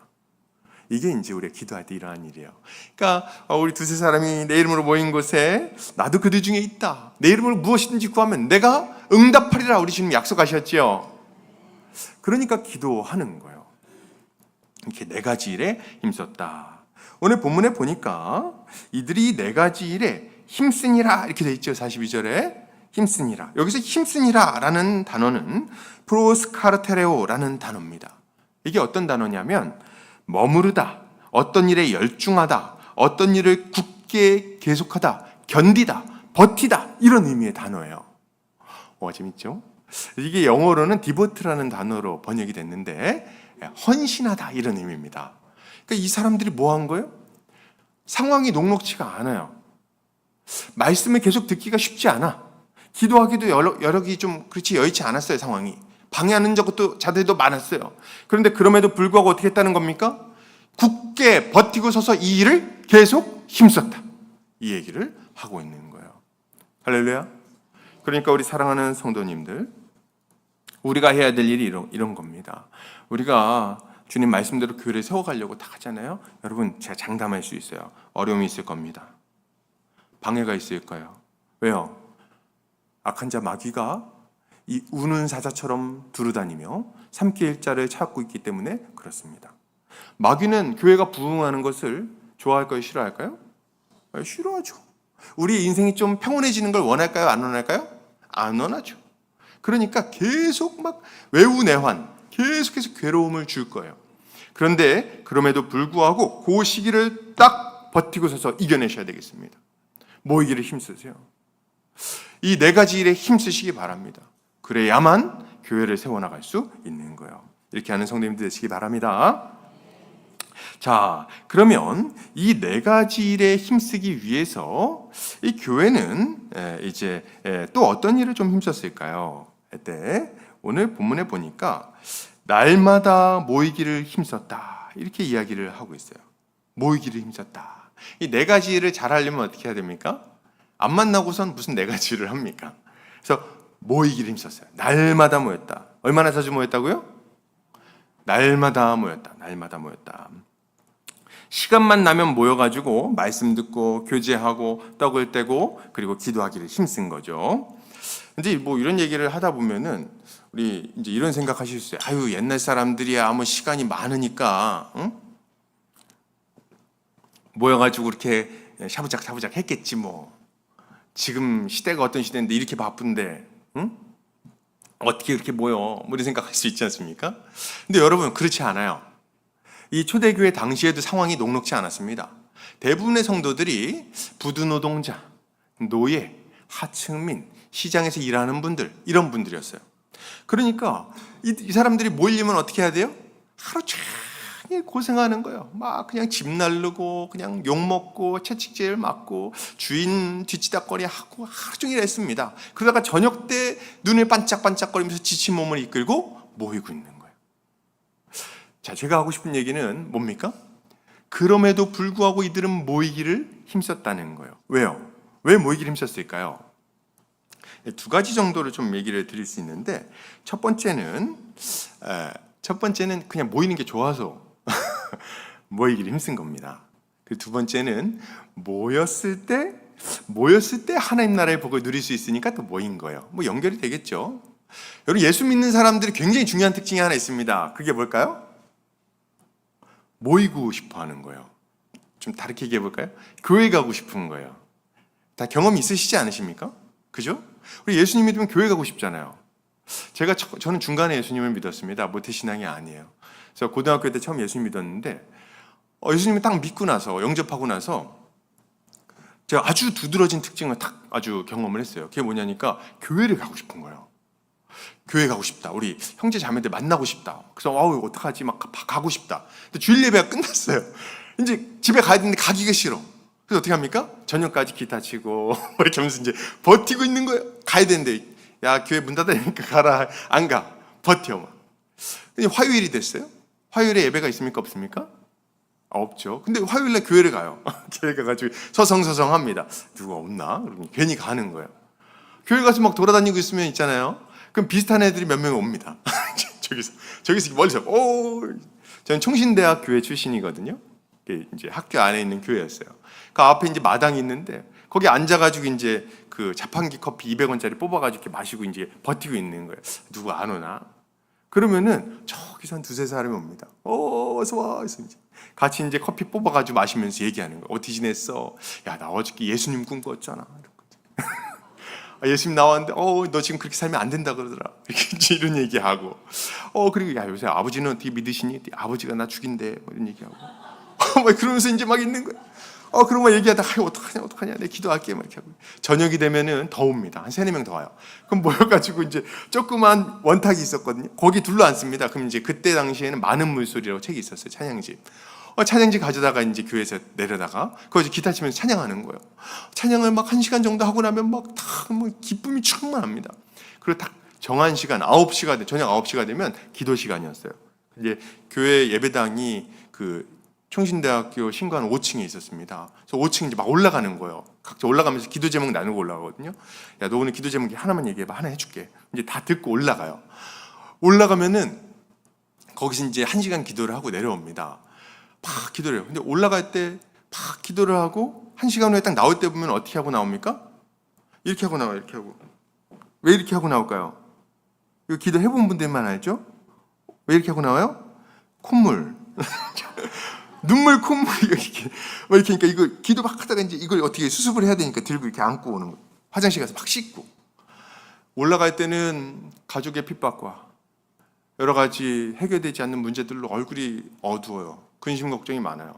이게 이제 우리가 기도할 때 이러한 일이에요. 그러니까 우리 두세 사람이 내 이름으로 모인 곳에 나도 그들 중에 있다. 내 이름으로 무엇이든지 구하면 내가 응답하리라 우리 주님 약속하셨지요. 그러니까 기도하는 거예요. 이렇게 네 가지 일에 힘썼다. 오늘 본문에 보니까 이들이 네 가지 일에 힘쓰니라 이렇게 돼 있죠. 42절에 힘쓰니라. 여기서 힘쓰니라 라는 단어는 프로스카르테레오라는 단어입니다. 이게 어떤 단어냐면 머무르다, 어떤 일에 열중하다, 어떤 일을 굳게 계속하다, 견디다, 버티다 이런 의미의 단어예요. 재밌죠? 이게 영어로는 디보트라는 단어로 번역이 됐는데 헌신하다 이런 의미입니다. 그러니까 이 사람들이 뭐 한 거예요? 상황이 녹록지가 않아요. 말씀을 계속 듣기가 쉽지 않아. 기도하기도 여력이 좀 그렇지 여의치 않았어요. 상황이 방해하는 것도 자들도 많았어요. 그런데 그럼에도 불구하고 어떻게 했다는 겁니까? 굳게 버티고 서서 이 일을 계속 힘썼다. 이 얘기를 하고 있는 거예요. 할렐루야. 그러니까 우리 사랑하는 성도님들, 우리가 해야 될 일이 이런 겁니다. 우리가 주님 말씀대로 교회를 세워가려고 다 하잖아요. 여러분, 제가 장담할 수 있어요. 어려움이 있을 겁니다. 방해가 있을 거예요. 왜요? 악한 자 마귀가 이 우는 사자처럼 두루다니며 삼킬 일자를 찾고 있기 때문에 그렇습니다. 마귀는 교회가 부흥하는 것을 좋아할까요? 싫어할까요? 싫어하죠. 우리 인생이 좀 평온해지는 걸 원할까요? 안 원할까요? 안 원하죠. 그러니까 계속 막 외우내환, 계속해서 괴로움을 줄 거예요. 그런데 그럼에도 불구하고 그 시기를 딱 버티고 서서 이겨내셔야 되겠습니다. 모이기를 힘쓰세요. 이 네 가지 일에 힘쓰시기 바랍니다. 그래야만 교회를 세워나갈 수 있는 거예요. 이렇게 하는 성도님들 되시기 바랍니다. 자, 그러면 이 네 가지 일에 힘쓰기 위해서 이 교회는 이제 또 어떤 일을 좀 힘썼을까요? 때 오늘 본문에 보니까 날마다 모이기를 힘썼다 이렇게 이야기를 하고 있어요. 모이기를 힘썼다. 이 네 가지 일을 잘 하려면 어떻게 해야 됩니까? 안 만나고선 무슨 네 가지 일을 합니까? 그래서 모이기를 힘썼어요. 날마다 모였다. 얼마나 자주 모였다고요? 날마다 모였다. 날마다 모였다. 시간만 나면 모여가지고 말씀 듣고 교제하고 떡을 떼고 그리고 기도하기를 힘쓴 거죠. 근데 뭐 이런 얘기를 하다 보면은 우리 이제 이런 생각하실 수 있어요. 아유, 옛날 사람들이야 뭐 시간이 많으니까 응? 모여가지고 이렇게 샤부작 했겠지 뭐. 지금 시대가 어떤 시대인데 이렇게 바쁜데 응? 어떻게 이렇게 모여? 뭐 이런 생각할 수 있지 않습니까? 근데 여러분 그렇지 않아요. 이 초대교회 당시에도 상황이 녹록지 않았습니다. 대부분의 성도들이 부두노동자, 노예, 하층민, 시장에서 일하는 분들 이런 분들이었어요. 그러니까 이 사람들이 모이려면 어떻게 해야 돼요? 하루 종일 고생하는 거예요. 막 그냥 집 날르고 그냥 욕먹고 채찍질 맞고 주인 뒤치다거리 하고 하루 종일 했습니다. 그러다가 저녁 때 눈을 반짝반짝거리면서 지친 몸을 이끌고 모이고 있는 거예요. 자, 제가 하고 싶은 얘기는 뭡니까? 그럼에도 불구하고 이들은 모이기를 힘썼다는 거예요. 왜요? 왜 모이기를 힘썼을까요? 두 가지 정도로 좀 얘기를 드릴 수 있는데 첫 번째는 그냥 모이는 게 좋아서 모이기를 힘쓴 겁니다. 그 두 번째는 모였을 때 하나님 나라의 복을 누릴 수 있으니까 또 모인 거예요. 뭐 연결이 되겠죠. 여러분, 예수 믿는 사람들이 굉장히 중요한 특징이 하나 있습니다. 그게 뭘까요? 모이고 싶어 하는 거예요. 좀 다르게 얘기해 볼까요? 교회 가고 싶은 거예요. 다 경험이 있으시지 않으십니까? 그죠? 우리 예수님 믿으면 교회 가고 싶잖아요. 저는 중간에 예수님을 믿었습니다. 모태신앙이 아니에요. 그래서 고등학교 때 처음 예수님 믿었는데 예수님을 딱 믿고 나서, 영접하고 나서 제가 아주 두드러진 특징을 딱 아주 경험을 했어요. 그게 뭐냐니까 교회를 가고 싶은 거예요. 교회 가고 싶다. 우리 형제 자매들 만나고 싶다. 그래서 어떡하지? 막 가고 싶다. 근데 주일 예배가 끝났어요. 이제 집에 가야 되는데 가기가 싫어. 그래서 어떻게 합니까? 저녁까지 기타 치고 이렇게 하면서 이제 버티고 있는 거예요. 가야 되는데 야 교회 문 닫아니까 가라. 안 가. 버텨 막. 근데 화요일이 됐어요. 화요일에 예배가 있습니까? 없습니까? 없죠. 근데 화요일날 교회를 가요. 교회 가가지고 서성서성합니다. 누가 없나? 괜히 가는 거예요. 교회 가서 막 돌아다니고 있으면 있잖아요. 그럼 비슷한 애들이 몇 명 옵니다. 저기서 멀리서 저는 총신대학 교회 출신이거든요. 이제 학교 안에 있는 교회였어요. 그 앞에 이제 마당이 있는데 거기 앉아가지고 이제 그 자판기 커피 200원짜리 뽑아가지고 이렇게 마시고 이제 버티고 있는 거예요. 누구 안 오나? 그러면은 저기서 한 두세 사람이 옵니다. 어서 와. 그래서 이제 같이 이제 커피 뽑아가지고 마시면서 얘기하는 거예요. 어떻게 지냈어? 야, 나 어저께 예수님 꿈꿨잖아. 예수님 나왔는데, 너 지금 그렇게 살면 안 된다 그러더라. 이렇게 이런 얘기하고, 그리고 야, 요새 아버지는 어떻게 믿으시니? 아버지가 나 죽인대. 뭐 이런 얘기하고, 막 그러면서 이제 막 있는 거야. 그런 거 얘기하다가, 어떡하냐, 내 기도할게. 막 이렇게 하고. 저녁이 되면은 더 옵니다. 한 3-4명 더 와요. 그럼 모여가지고 이제 조그만 원탁이 있었거든요. 거기 둘러앉습니다. 그럼 이제 그때 당시에는 많은 물소리라고 책이 있었어요. 찬양집. 찬양지 가져다가 이제 교회에서 내려다가 거기서 기타 치면서 찬양하는 거예요. 찬양을 막 1시간 정도 하고 나면 막 다 뭐 기쁨이 충만합니다. 그리고 딱 정한 시간 9시가 저녁 9시가 되면 기도 시간이었어요. 이제 교회 예배당이 그 총신대학교 신관 5층에 있었습니다. 그래서 5층 이제 막 올라가는 거예요. 각자 올라가면서 기도 제목 나누고 올라가거든요. 야, 너 오늘 기도 제목 하나만 얘기해봐. 하나 해줄게. 이제 다 듣고 올라가요. 올라가면은 거기서 이제 1시간 기도를 하고 내려옵니다. 막 기도를 해요. 근데 올라갈 때 막 기도를 하고 1시간 후에 딱 나올 때 보면 어떻게 하고 나옵니까? 이렇게 하고 나와요. 이렇게 하고. 왜 이렇게 하고 나올까요? 이거 기도 해본 분들만 알죠? 왜 이렇게 하고 나와요? 콧물. 눈물, 콧물 이렇게. 그러니까 이거 기도 막 하다가 이제 이걸 어떻게 수습을 해야 되니까 들고 이렇게 안고 오는 거예요. 화장실 가서 막 씻고. 올라갈 때는 가족의 핍박과 여러 가지 해결되지 않는 문제들로 얼굴이 어두워요. 근심 걱정이 많아요.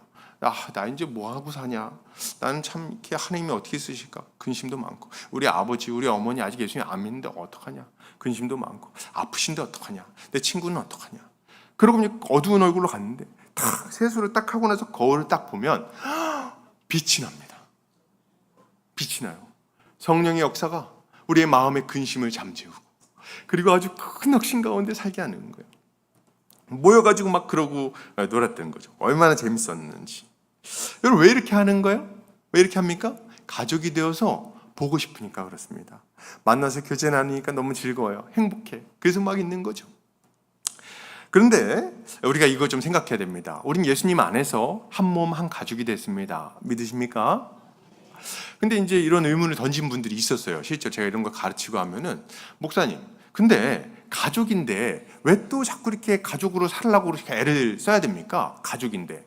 나 이제 뭐 하고 사냐? 나는 참 이렇게 하나님이 어떻게 쓰실까? 근심도 많고 우리 아버지, 우리 어머니 아직 예수님 안 믿는데 어떡하냐? 근심도 많고 아프신데 어떡하냐? 내 친구는 어떡하냐? 그러고 어두운 얼굴로 갔는데 딱 세수를 딱 하고 나서 거울을 딱 보면 빛이 납니다. 빛이 나요. 성령의 역사가 우리의 마음의 근심을 잠재우고 그리고 아주 큰 혁신 가운데 살게 하는 거예요. 모여가지고 막 그러고 놀았던 거죠. 얼마나 재밌었는지. 여러분 왜 이렇게 하는 거예요? 왜 이렇게 합니까? 가족이 되어서 보고 싶으니까 그렇습니다. 만나서 교제 나누니까 너무 즐거워요. 행복해. 그래서 막 있는 거죠. 그런데 우리가 이거 좀 생각해야 됩니다. 우린 예수님 안에서 한 몸 한 가족이 됐습니다. 믿으십니까? 근데 이제 이런 의문을 던진 분들이 있었어요. 실제 제가 이런 거 가르치고 하면은 목사님, 근데 가족인데 왜 또 자꾸 이렇게 가족으로 살려고 이렇게 애를 써야 됩니까? 가족인데.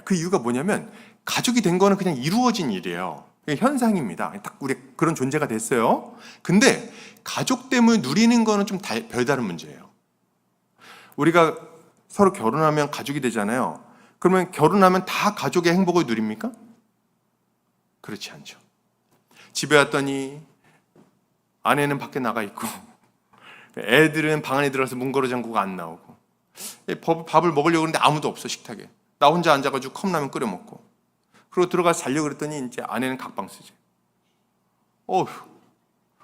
그 이유가 뭐냐면 가족이 된 거는 그냥 이루어진 일이에요. 현상입니다. 딱 우리 그런 존재가 됐어요. 근데 가족 때문에 누리는 거는 좀 별다른 문제예요. 우리가 서로 결혼하면 가족이 되잖아요. 그러면 결혼하면 다 가족의 행복을 누립니까? 그렇지 않죠. 집에 왔더니 아내는 밖에 나가 있고 애들은 방 안에 들어가서 문 걸어 잠그고 안 나오고 밥을 먹으려고 그러는데 아무도 없어 식탁에. 나 혼자 앉아가지고 컵라면 끓여 먹고 그리고 들어가서 자려고 그랬더니 이제 아내는 각방 쓰지.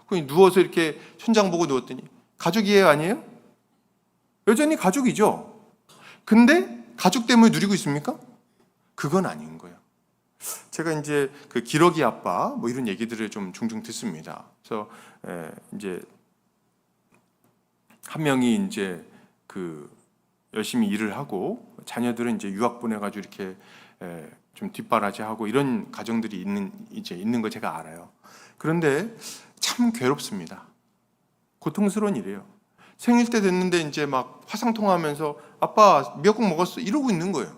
그냥 누워서 이렇게 천장 보고 누웠더니 가족이에요, 아니에요? 여전히 가족이죠. 근데 가족 때문에 누리고 있습니까? 그건 아닌 거예요. 제가 이제 그 기러기 아빠 뭐 이런 얘기들을 좀 종종 듣습니다. 그래서 이제 한 명이 이제 그 열심히 일을 하고 자녀들은 이제 유학 보내가지고 이렇게 좀 뒷바라지하고 이런 가정들이 있는 거 제가 알아요. 그런데 참 괴롭습니다. 고통스러운 일이에요. 생일 때 됐는데 이제 막 화상 통화하면서 아빠 미역국 먹었어 이러고 있는 거예요.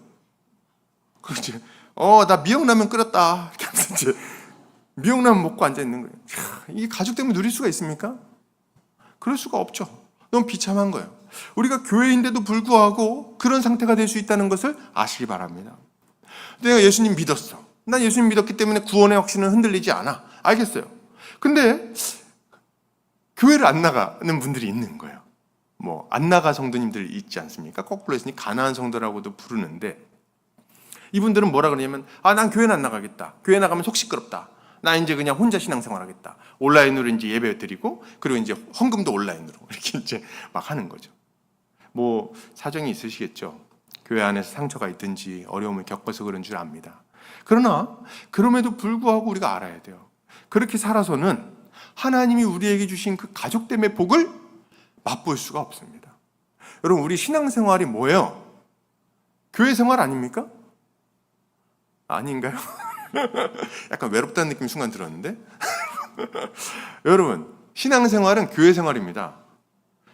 그렇지. 나 미역라면 끓였다. 이렇게 하면서 이제 미역라면 먹고 앉아 있는 거예요. 이게 가족 때문에 누릴 수가 있습니까? 그럴 수가 없죠. 너무 비참한 거예요. 우리가 교회인데도 불구하고 그런 상태가 될 수 있다는 것을 아시기 바랍니다. 내가 예수님 믿었어. 난 예수님 믿었기 때문에 구원의 확신은 흔들리지 않아. 알겠어요. 근데 교회를 안 나가는 분들이 있는 거예요. 뭐 안 나가 성도님들 있지 않습니까? 거꾸로 했으니 가난한 성도라고도 부르는데, 이분들은 뭐라 그러냐면, 난 교회는 안 나가겠다. 교회 나가면 속 시끄럽다. 나 이제 그냥 혼자 신앙생활 하겠다. 온라인으로 이제 예배 드리고, 그리고 이제 헌금도 온라인으로 이렇게 이제 막 하는 거죠. 뭐 사정이 있으시겠죠. 교회 안에서 상처가 있든지 어려움을 겪어서 그런 줄 압니다. 그러나 그럼에도 불구하고 우리가 알아야 돼요. 그렇게 살아서는 하나님이 우리에게 주신 그 가족됨의 복을 맛볼 수가 없습니다. 여러분, 우리 신앙생활이 뭐예요? 교회 생활 아닙니까? 아닌가요? 약간 외롭다는 느낌이 순간 들었는데 여러분, 신앙생활은 교회 생활입니다.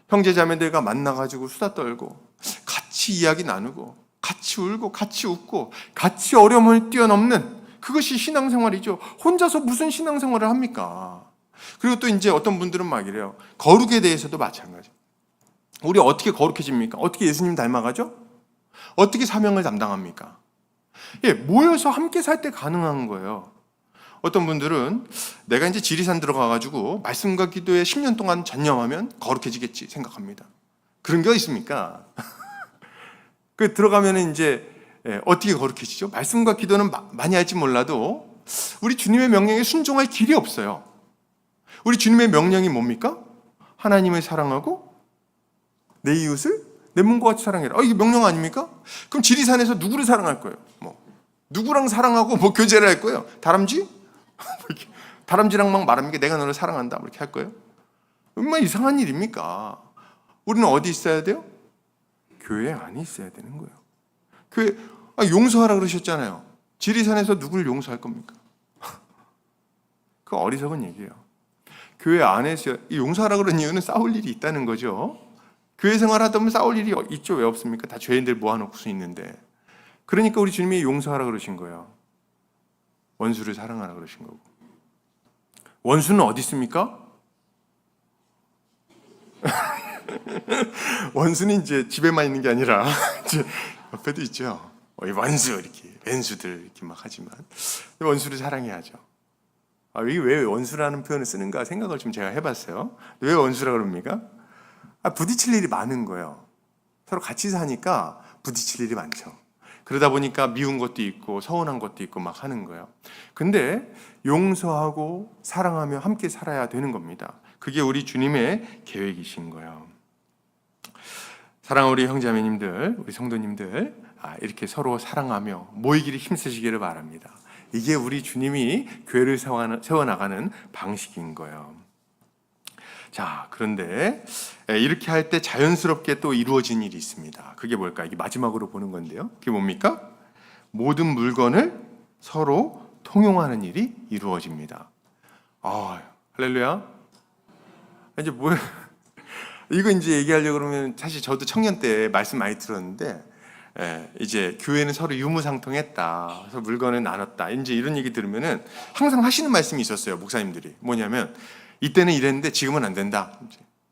형제자매들과 만나가지고 수다 떨고 같이 이야기 나누고 같이 울고 같이 웃고 같이 어려움을 뛰어넘는, 그것이 신앙생활이죠. 혼자서 무슨 신앙생활을 합니까? 그리고 또 이제 어떤 분들은 막 이래요. 거룩에 대해서도 마찬가지. 우리 어떻게 거룩해집니까? 어떻게 예수님 닮아가죠? 어떻게 사명을 담당합니까? 모여서 함께 살 때 가능한 거예요. 어떤 분들은 내가 이제 지리산 들어가가지고 말씀과 기도에 10년 동안 전념하면 거룩해지겠지 생각합니다. 그런 게 있습니까? 그 들어가면 이제 어떻게 거룩해지죠? 말씀과 기도는 많이 할지 몰라도 우리 주님의 명령에 순종할 길이 없어요. 우리 주님의 명령이 뭡니까? 하나님을 사랑하고 내 이웃을 내 몸과 같이 사랑해라. 이게 명령 아닙니까? 그럼 지리산에서 누구를 사랑할 거예요? 누구랑 사랑하고 교제를 할 거예요? 다람쥐? 다람쥐랑 막 말합니까? 내가 너를 사랑한다. 이렇게 할 거예요? 얼마나 이상한 일입니까? 우리는 어디 있어야 돼요? 교회 안에 있어야 되는 거예요. 교회, 용서하라 그러셨잖아요. 지리산에서 누구를 용서할 겁니까? 그 어리석은 얘기예요. 교회 안에서 용서하라 그런 이유는 싸울 일이 있다는 거죠. 교회 생활하다 보면 싸울 일이 있죠. 왜 없습니까? 다 죄인들 모아놓고 수 있는데. 그러니까 우리 주님이 용서하라 그러신 거예요. 원수를 사랑하라 그러신 거고. 원수는 어디 있습니까? 원수는 이제 집에만 있는 게 아니라 이제 옆에도 있죠. 원수 이렇게 왼수들 이렇게 막 하지만 원수를 사랑해야죠. 이게 왜 원수라는 표현을 쓰는가 생각을 좀 제가 해봤어요. 왜 원수라 그럽니까? 부딪힐 일이 많은 거예요. 서로 같이 사니까 부딪힐 일이 많죠. 그러다 보니까 미운 것도 있고 서운한 것도 있고 막 하는 거예요. 근데 용서하고 사랑하며 함께 살아야 되는 겁니다. 그게 우리 주님의 계획이신 거예요. 사랑하는 우리 형제자매님들, 우리 성도님들, 이렇게 서로 사랑하며 모이기를 힘쓰시기를 바랍니다. 이게 우리 주님이 교회를 세워나가는 방식인 거예요. 자, 그런데 이렇게 할 때 자연스럽게 또 이루어진 일이 있습니다. 그게 뭘까? 이게 마지막으로 보는 건데요. 그게 뭡니까? 모든 물건을 서로 통용하는 일이 이루어집니다. 할렐루야. 이제 이거 이제 얘기하려고 그러면 사실 저도 청년 때 말씀 많이 들었는데, 이제 교회는 서로 유무상통했다. 그래서 물건을 나눴다. 이제 이런 얘기 들으면은 항상 하시는 말씀이 있었어요. 목사님들이. 뭐냐면, 이때는 이랬는데 지금은 안 된다.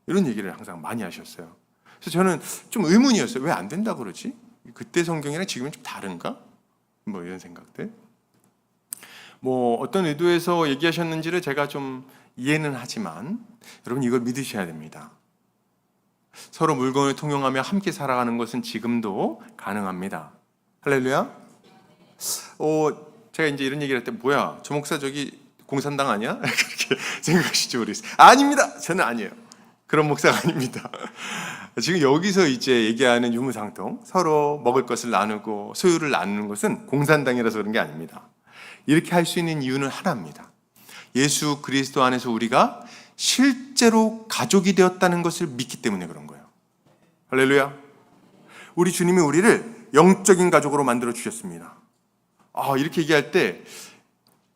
이런 얘기를 항상 많이 하셨어요. 그래서 저는 좀 의문이었어요. 왜 안 된다 그러지? 그때 성경이랑 지금은 좀 다른가? 이런 생각들. 어떤 의도에서 얘기하셨는지를 제가 좀 이해는 하지만 여러분 이걸 믿으셔야 됩니다. 서로 물건을 통용하며 함께 살아가는 것은 지금도 가능합니다. 할렐루야. 제가 이제 이런 얘기를 할 때 뭐야? 저 목사 저기 공산당 아니야? 그렇게 생각하실지 모르겠어요. 아닙니다. 저는 아니에요. 그런 목사가 아닙니다. 지금 여기서 이제 얘기하는 유무상통, 서로 먹을 것을 나누고 소유를 나누는 것은 공산당이라서 그런 게 아닙니다. 이렇게 할 수 있는 이유는 하나입니다. 예수 그리스도 안에서 우리가 실제로 가족이 되었다는 것을 믿기 때문에 그런 거예요. 할렐루야. 우리 주님이 우리를 영적인 가족으로 만들어 주셨습니다. 이렇게 얘기할 때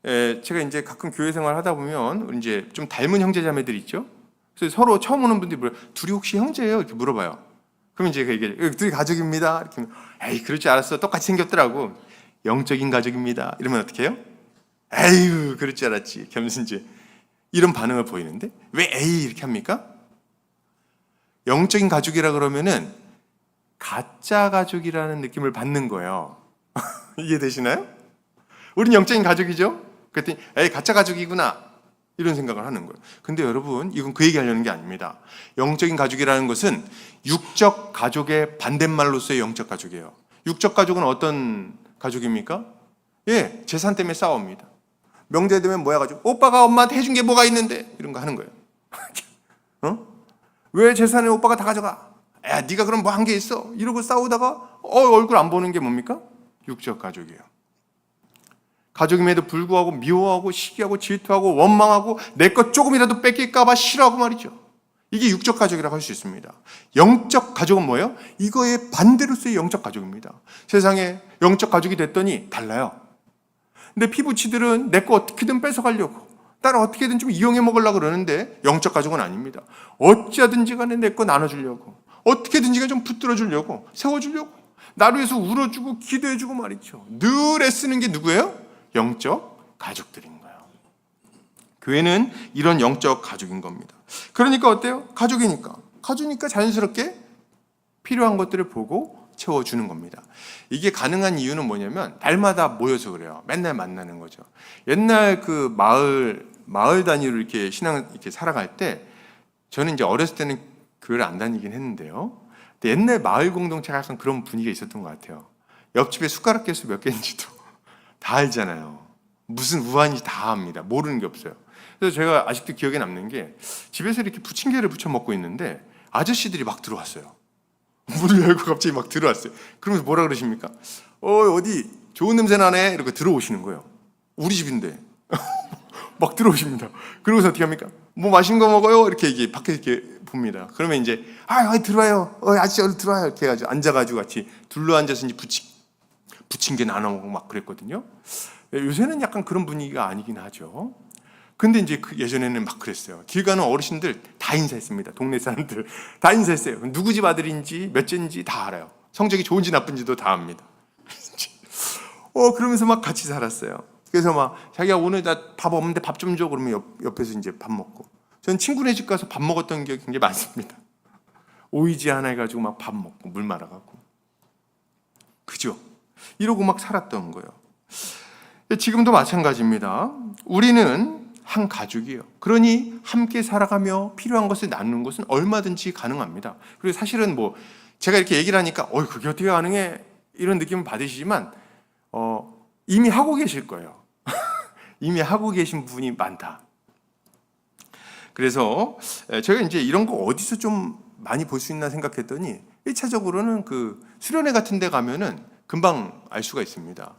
제가 이제 가끔 교회 생활 하다 보면 이제 좀 닮은 형제자매들 있죠. 그래서 서로 처음 오는 분들이 물어요. 둘이 혹시 형제예요? 이렇게 물어봐요. 그러면 제가 얘기해요. 둘이 가족입니다. 이렇게 에이 그럴 줄 알았어. 똑같이 생겼더라고. 영적인 가족입니다. 이러면 어떻게 해요? 에휴 그럴 줄 알았지. 이렇게 하면서 이제 이런 반응을 보이는데 왜 에이 이렇게 합니까? 영적인 가족이라 그러면은 가짜 가족이라는 느낌을 받는 거예요. 이해되시나요? 우린 영적인 가족이죠? 그랬더니 에이 가짜 가족이구나 이런 생각을 하는 거예요. 근데 여러분 이건 그 얘기하려는 게 아닙니다. 영적인 가족이라는 것은 육적 가족의 반대말로서의 영적 가족이에요. 육적 가족은 어떤 가족입니까? 예, 재산 때문에 싸웁니다. 명절 되면 모여가지고 오빠가 엄마한테 해준 게 뭐가 있는데 이런 거 하는 거예요. 어? 왜 재산을 오빠가 다 가져가? 야, 네가 그럼 뭐 한 게 있어? 이러고 싸우다가 얼굴 안 보는 게 뭡니까? 육적 가족이에요. 가족임에도 불구하고 미워하고 시기하고 질투하고 원망하고 내 것 조금이라도 뺏길까 봐 싫어하고 말이죠. 이게 육적 가족이라고 할 수 있습니다. 영적 가족은 뭐예요? 이거의 반대로서의 영적 가족입니다. 세상에 영적 가족이 됐더니 달라요. 근데 피부치들은 내 거 어떻게든 뺏어가려고 나를 어떻게든 좀 이용해 먹으려고 그러는데 영적 가족은 아닙니다. 어찌하든지 간에 내 거 나눠주려고 어떻게든지 좀 붙들어주려고 세워주려고 나를 위해서 울어주고 기도해주고 말이죠. 늘 애쓰는 게 누구예요? 영적 가족들인 거예요. 교회는 이런 영적 가족인 겁니다. 그러니까 어때요? 가족이니까 자연스럽게 필요한 것들을 보고 채워주는 겁니다. 이게 가능한 이유는 뭐냐면 날마다 모여서 그래요. 맨날 만나는 거죠. 옛날 그 마을 단위로 이렇게 신앙을 이렇게 살아갈 때 저는 이제 어렸을 때는 교회를 안 다니긴 했는데요. 근데 옛날 마을 공동체가 약간 그런 분위기가 있었던 것 같아요. 옆집에 숟가락 개수 몇 개인지도 다 알잖아요. 무슨 우한인지 다 압니다. 모르는 게 없어요. 그래서 제가 아직도 기억에 남는 게 집에서 이렇게 부침개를 부쳐 먹고 있는데 아저씨들이 막 들어왔어요. 문을 열고 갑자기 막 들어왔어요. 그러면서 뭐라 그러십니까? 어디 좋은 냄새 나네 이러고 들어오시는 거예요. 우리 집인데 막 들어오십니다. 그러고서 어떻게 합니까? 뭐 맛있는 거 먹어요? 이렇게 밖에 이렇게 봅니다. 그러면 이제 들어와요. 아저씨 얼른 들어와요. 이렇게 해가지고 앉아가지고 같이 둘러 앉아서 이제 부침개 나눠 먹고 막 그랬거든요. 요새는 약간 그런 분위기가 아니긴 하죠. 근데 이제 예전에는 막 그랬어요. 길 가는 어르신들 다 인사했습니다. 동네 사람들 다 인사했어요. 누구 집 아들인지 몇째인지 다 알아요. 성적이 좋은지 나쁜지도 다 압니다. 그러면서 막 같이 살았어요. 그래서 막 자기가 오늘 나 밥 없는데 밥 좀 줘 그러면 옆에서 이제 밥 먹고. 전 친구네 집 가서 밥 먹었던 기억이 굉장히 많습니다. 오이지 하나 해가지고 막 밥 먹고 물 말아가고. 그죠? 이러고 막 살았던 거예요. 지금도 마찬가지입니다. 우리는 한 가족이에요. 그러니 함께 살아가며 필요한 것을 나누는 것은 얼마든지 가능합니다. 그리고 사실은 뭐 제가 이렇게 얘기를 하니까 그게 어떻게 가능해? 이런 느낌을 받으시지만 이미 하고 계실 거예요. 이미 하고 계신 분이 많다. 그래서 제가 이제 이런 거 어디서 좀 많이 볼 수 있나 생각했더니 1차적으로는 그 수련회 같은 데 가면은 금방 알 수가 있습니다.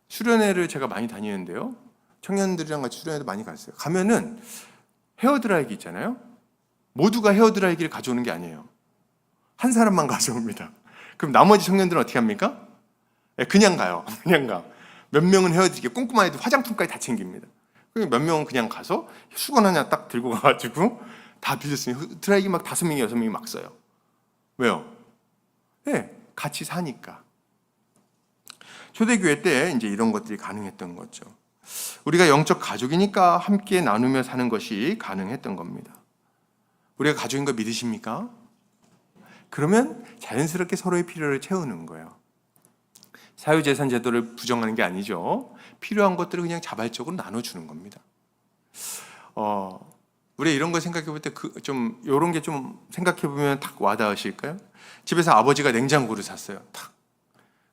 수련회를 제가 많이 다니는데요. 청년들이랑 같이 수련회도 많이 갔어요. 가면은 헤어드라이기 있잖아요. 모두가 헤어드라이기를 가져오는 게 아니에요. 한 사람만 가져옵니다. 그럼 나머지 청년들은 어떻게 합니까? 그냥 가요. 그냥 가. 몇 명은 헤어드리게 꼼꼼한 애들 화장품까지 다 챙깁니다. 몇 명은 그냥 가서 수건 하나 딱 들고 가가지고 다 빌렸으니 드라이기 막 5명이 6명이 막 써요. 왜요? 같이 사니까. 초대교회 때 이제 이런 것들이 가능했던 거죠. 우리가 영적 가족이니까 함께 나누며 사는 것이 가능했던 겁니다. 우리가 가족인 거 믿으십니까? 그러면 자연스럽게 서로의 필요를 채우는 거예요. 사유재산 제도를 부정하는 게 아니죠. 필요한 것들을 그냥 자발적으로 나눠주는 겁니다. 우리 이런 거 생각해 볼 때 좀 이런 게 좀 생각해 보면 탁 와닿으실까요? 집에서 아버지가 냉장고를 샀어요. 탁.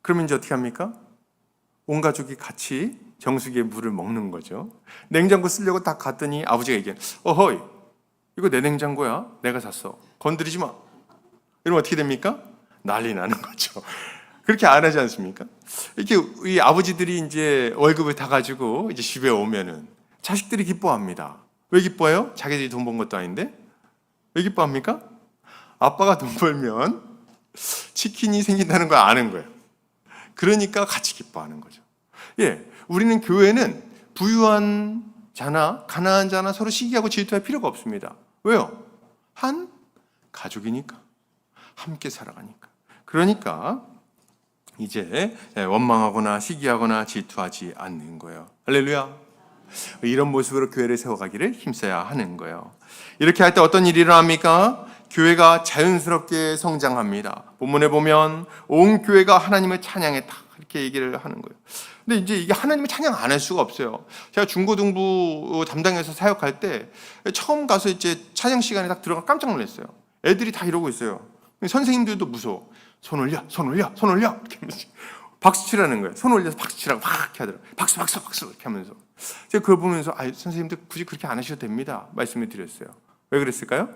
그러면 이제 어떻게 합니까? 온 가족이 같이 정수기에 물을 먹는 거죠. 냉장고 쓰려고 딱 갔더니 아버지가 얘기해. 어허이, 이거 내 냉장고야. 내가 샀어. 건드리지 마. 이러면 어떻게 됩니까? 난리 나는 거죠. 그렇게 안 하지 않습니까? 이렇게 이 아버지들이 이제 월급을 다 가지고 이제 집에 오면은 자식들이 기뻐합니다. 왜 기뻐해요? 자기들이 돈 번 것도 아닌데? 왜 기뻐합니까? 아빠가 돈 벌면 치킨이 생긴다는 걸 아는 거예요. 그러니까 같이 기뻐하는 거죠. 우리는 교회는 부유한 자나 가난한 자나 서로 시기하고 질투할 필요가 없습니다. 왜요? 한 가족이니까. 함께 살아가니까. 그러니까 이제 원망하거나 시기하거나 질투하지 않는 거예요. 할렐루야. 이런 모습으로 교회를 세워가기를 힘써야 하는 거예요. 이렇게 할 때 어떤 일이 일어납니까? 교회가 자연스럽게 성장합니다. 본문에 보면 온 교회가 하나님을 찬양했다 이렇게 얘기를 하는 거예요. 근데 이제 이게 하나님을 찬양 안 할 수가 없어요. 제가 중고등부 담당해서 사역할 때 처음 가서 이제 찬양 시간에 딱 들어가 깜짝 놀랐어요. 애들이 다 이러고 있어요. 선생님들도 무서워. 손 올려, 손 올려, 손 올려 이렇게 하면서 박수 치라는 거예요. 손 올려서 박수 치라고 막 이렇게 하더라고요. 박수, 박수, 박수 이렇게 하면서 제가 그걸 보면서 선생님들 굳이 그렇게 안 하셔도 됩니다 말씀을 드렸어요. 왜 그랬을까요?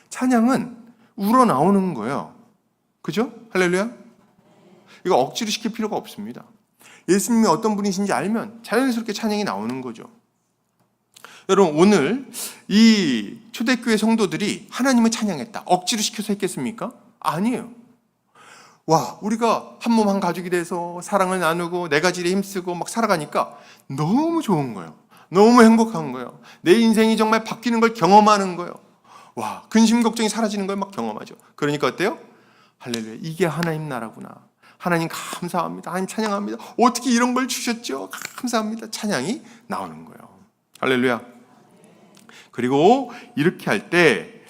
찬양은 우러나오는 거예요. 그죠? 할렐루야? 이거 억지로 시킬 필요가 없습니다. 예수님이 어떤 분이신지 알면 자연스럽게 찬양이 나오는 거죠. 여러분, 오늘 이 초대교회 성도들이 하나님을 찬양했다. 억지로 시켜서 했겠습니까? 아니에요. 와, 우리가 한 몸 한 가족이 돼서 사랑을 나누고 네 가지 일에 힘쓰고 막 살아가니까 너무 좋은 거예요. 너무 행복한 거예요. 내 인생이 정말 바뀌는 걸 경험하는 거예요. 와, 근심 걱정이 사라지는 걸 막 경험하죠. 그러니까 어때요? 할렐루야, 이게 하나님 나라구나. 하나님 감사합니다. 하나님 찬양합니다. 어떻게 이런 걸 주셨죠? 감사합니다. 찬양이 나오는 거예요. 할렐루야. 그리고 이렇게 할 때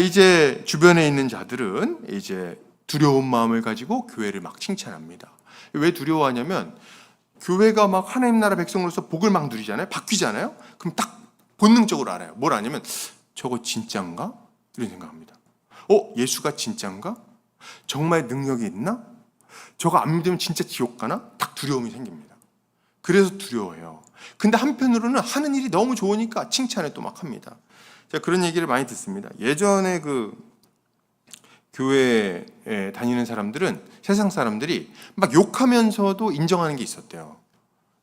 이제 주변에 있는 자들은 이제 두려운 마음을 가지고 교회를 막 칭찬합니다. 왜 두려워하냐면 교회가 막 하나님 나라 백성으로서 복을 막 누리잖아요. 바뀌잖아요. 그럼 딱 본능적으로 알아요. 뭘 아냐면 저거 진짠가? 이런 생각합니다. 예수가 진짠가? 정말 능력이 있나? 저거 안 믿으면 진짜 지옥 가나? 딱 두려움이 생깁니다. 그래서 두려워해요. 근데 한편으로는 하는 일이 너무 좋으니까 칭찬을 또 막 합니다. 제가 그런 얘기를 많이 듣습니다. 예전에 그 교회에 다니는 사람들은, 세상 사람들이 막 욕하면서도 인정하는 게 있었대요.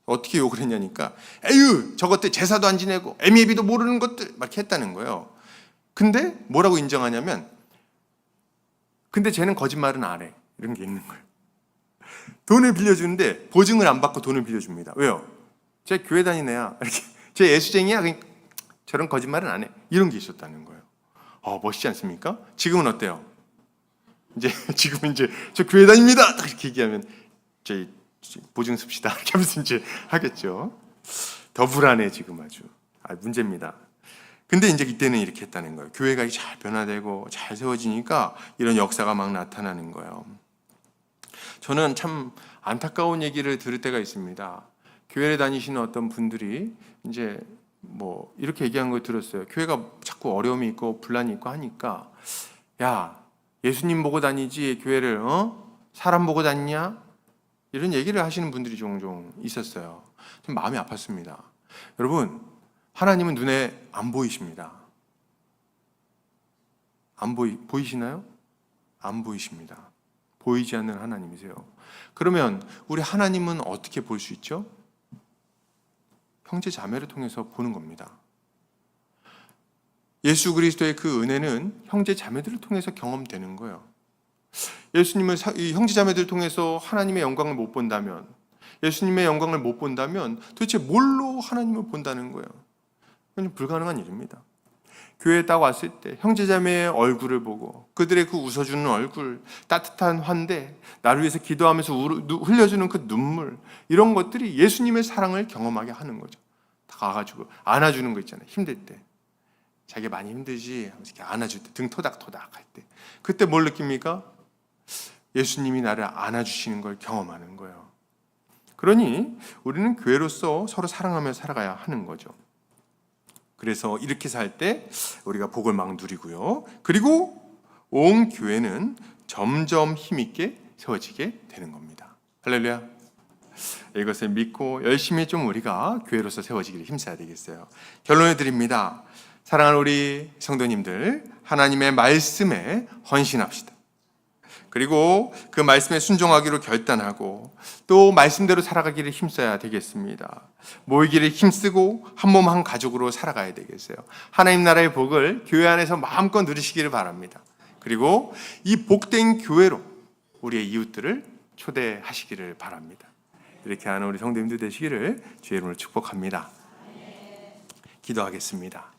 어떻게 욕을 했냐니까, 에휴, 저것들 제사도 안 지내고 애미애비도 모르는 것들 막 이렇게 했다는 거예요. 근데 뭐라고 인정하냐면, 근데 쟤는 거짓말은 안 해. 이런 게 있는 거예요. 돈을 빌려주는데 보증을 안 받고 돈을 빌려줍니다. 왜요? 쟤 교회 다니는 애야. 이렇게. 쟤 예수쟁이야. 그러니까 저런 거짓말은 안 해. 이런 게 있었다는 거예요. 멋있지 않습니까? 지금은 어때요? 지금은 이제 저 교회 다닙니다. 딱 이렇게 얘기하면 저희 보증 씁시다. 이렇게 하면서 이제 하겠죠. 더 불안해 지금 아주. 문제입니다. 근데 이제 이때는 이렇게 했다는 거예요. 교회가 잘 변화되고 잘 세워지니까 이런 역사가 막 나타나는 거예요. 저는 참 안타까운 얘기를 들을 때가 있습니다. 교회를 다니시는 어떤 분들이 이제 뭐 이렇게 얘기한 걸 들었어요. 교회가 자꾸 어려움이 있고 분란이 있고 하니까, 야, 예수님 보고 다니지 교회를 사람 보고 다니냐? 이런 얘기를 하시는 분들이 종종 있었어요. 좀 마음이 아팠습니다. 여러분, 하나님은 눈에 안 보이십니다. 보이시나요? 안 보이십니다. 보이지 않는 하나님이세요. 그러면 우리 하나님은 어떻게 볼 수 있죠? 형제 자매를 통해서 보는 겁니다. 예수 그리스도의 그 은혜는 형제 자매들을 통해서 경험되는 거예요. 예수님은 이 형제 자매들을 통해서 하나님의 영광을 못 본다면, 예수님의 영광을 못 본다면 도대체 뭘로 하나님을 본다는 거예요? 그건 불가능한 일입니다. 교회에 딱 왔을 때 형제자매의 얼굴을 보고 그들의 그 웃어주는 얼굴, 따뜻한 환대, 나를 위해서 기도하면서 흘려주는 그 눈물, 이런 것들이 예수님의 사랑을 경험하게 하는 거죠. 다 가가지고 안아주는 거 있잖아요. 힘들 때. 자기 많이 힘들지 하면서 이렇게 안아줄 때, 등 토닥토닥 할 때, 그때 뭘 느낍니까? 예수님이 나를 안아주시는 걸 경험하는 거예요. 그러니 우리는 교회로서 서로 사랑하며 살아가야 하는 거죠. 그래서 이렇게 살 때 우리가 복을 막 누리고요. 그리고 온 교회는 점점 힘있게 세워지게 되는 겁니다. 할렐루야. 이것을 믿고 열심히 좀 우리가 교회로서 세워지기를 힘써야 되겠어요. 결론을 드립니다. 사랑하는 우리 성도님들, 하나님의 말씀에 헌신합시다. 그리고 그 말씀에 순종하기로 결단하고 또 말씀대로 살아가기를 힘써야 되겠습니다. 모이기를 힘쓰고 한 몸 한 가족으로 살아가야 되겠어요. 하나님 나라의 복을 교회 안에서 마음껏 누리시기를 바랍니다. 그리고 이 복된 교회로 우리의 이웃들을 초대하시기를 바랍니다. 이렇게 하는 우리 성도님들 되시기를 주의 이름으로 축복합니다. 기도하겠습니다.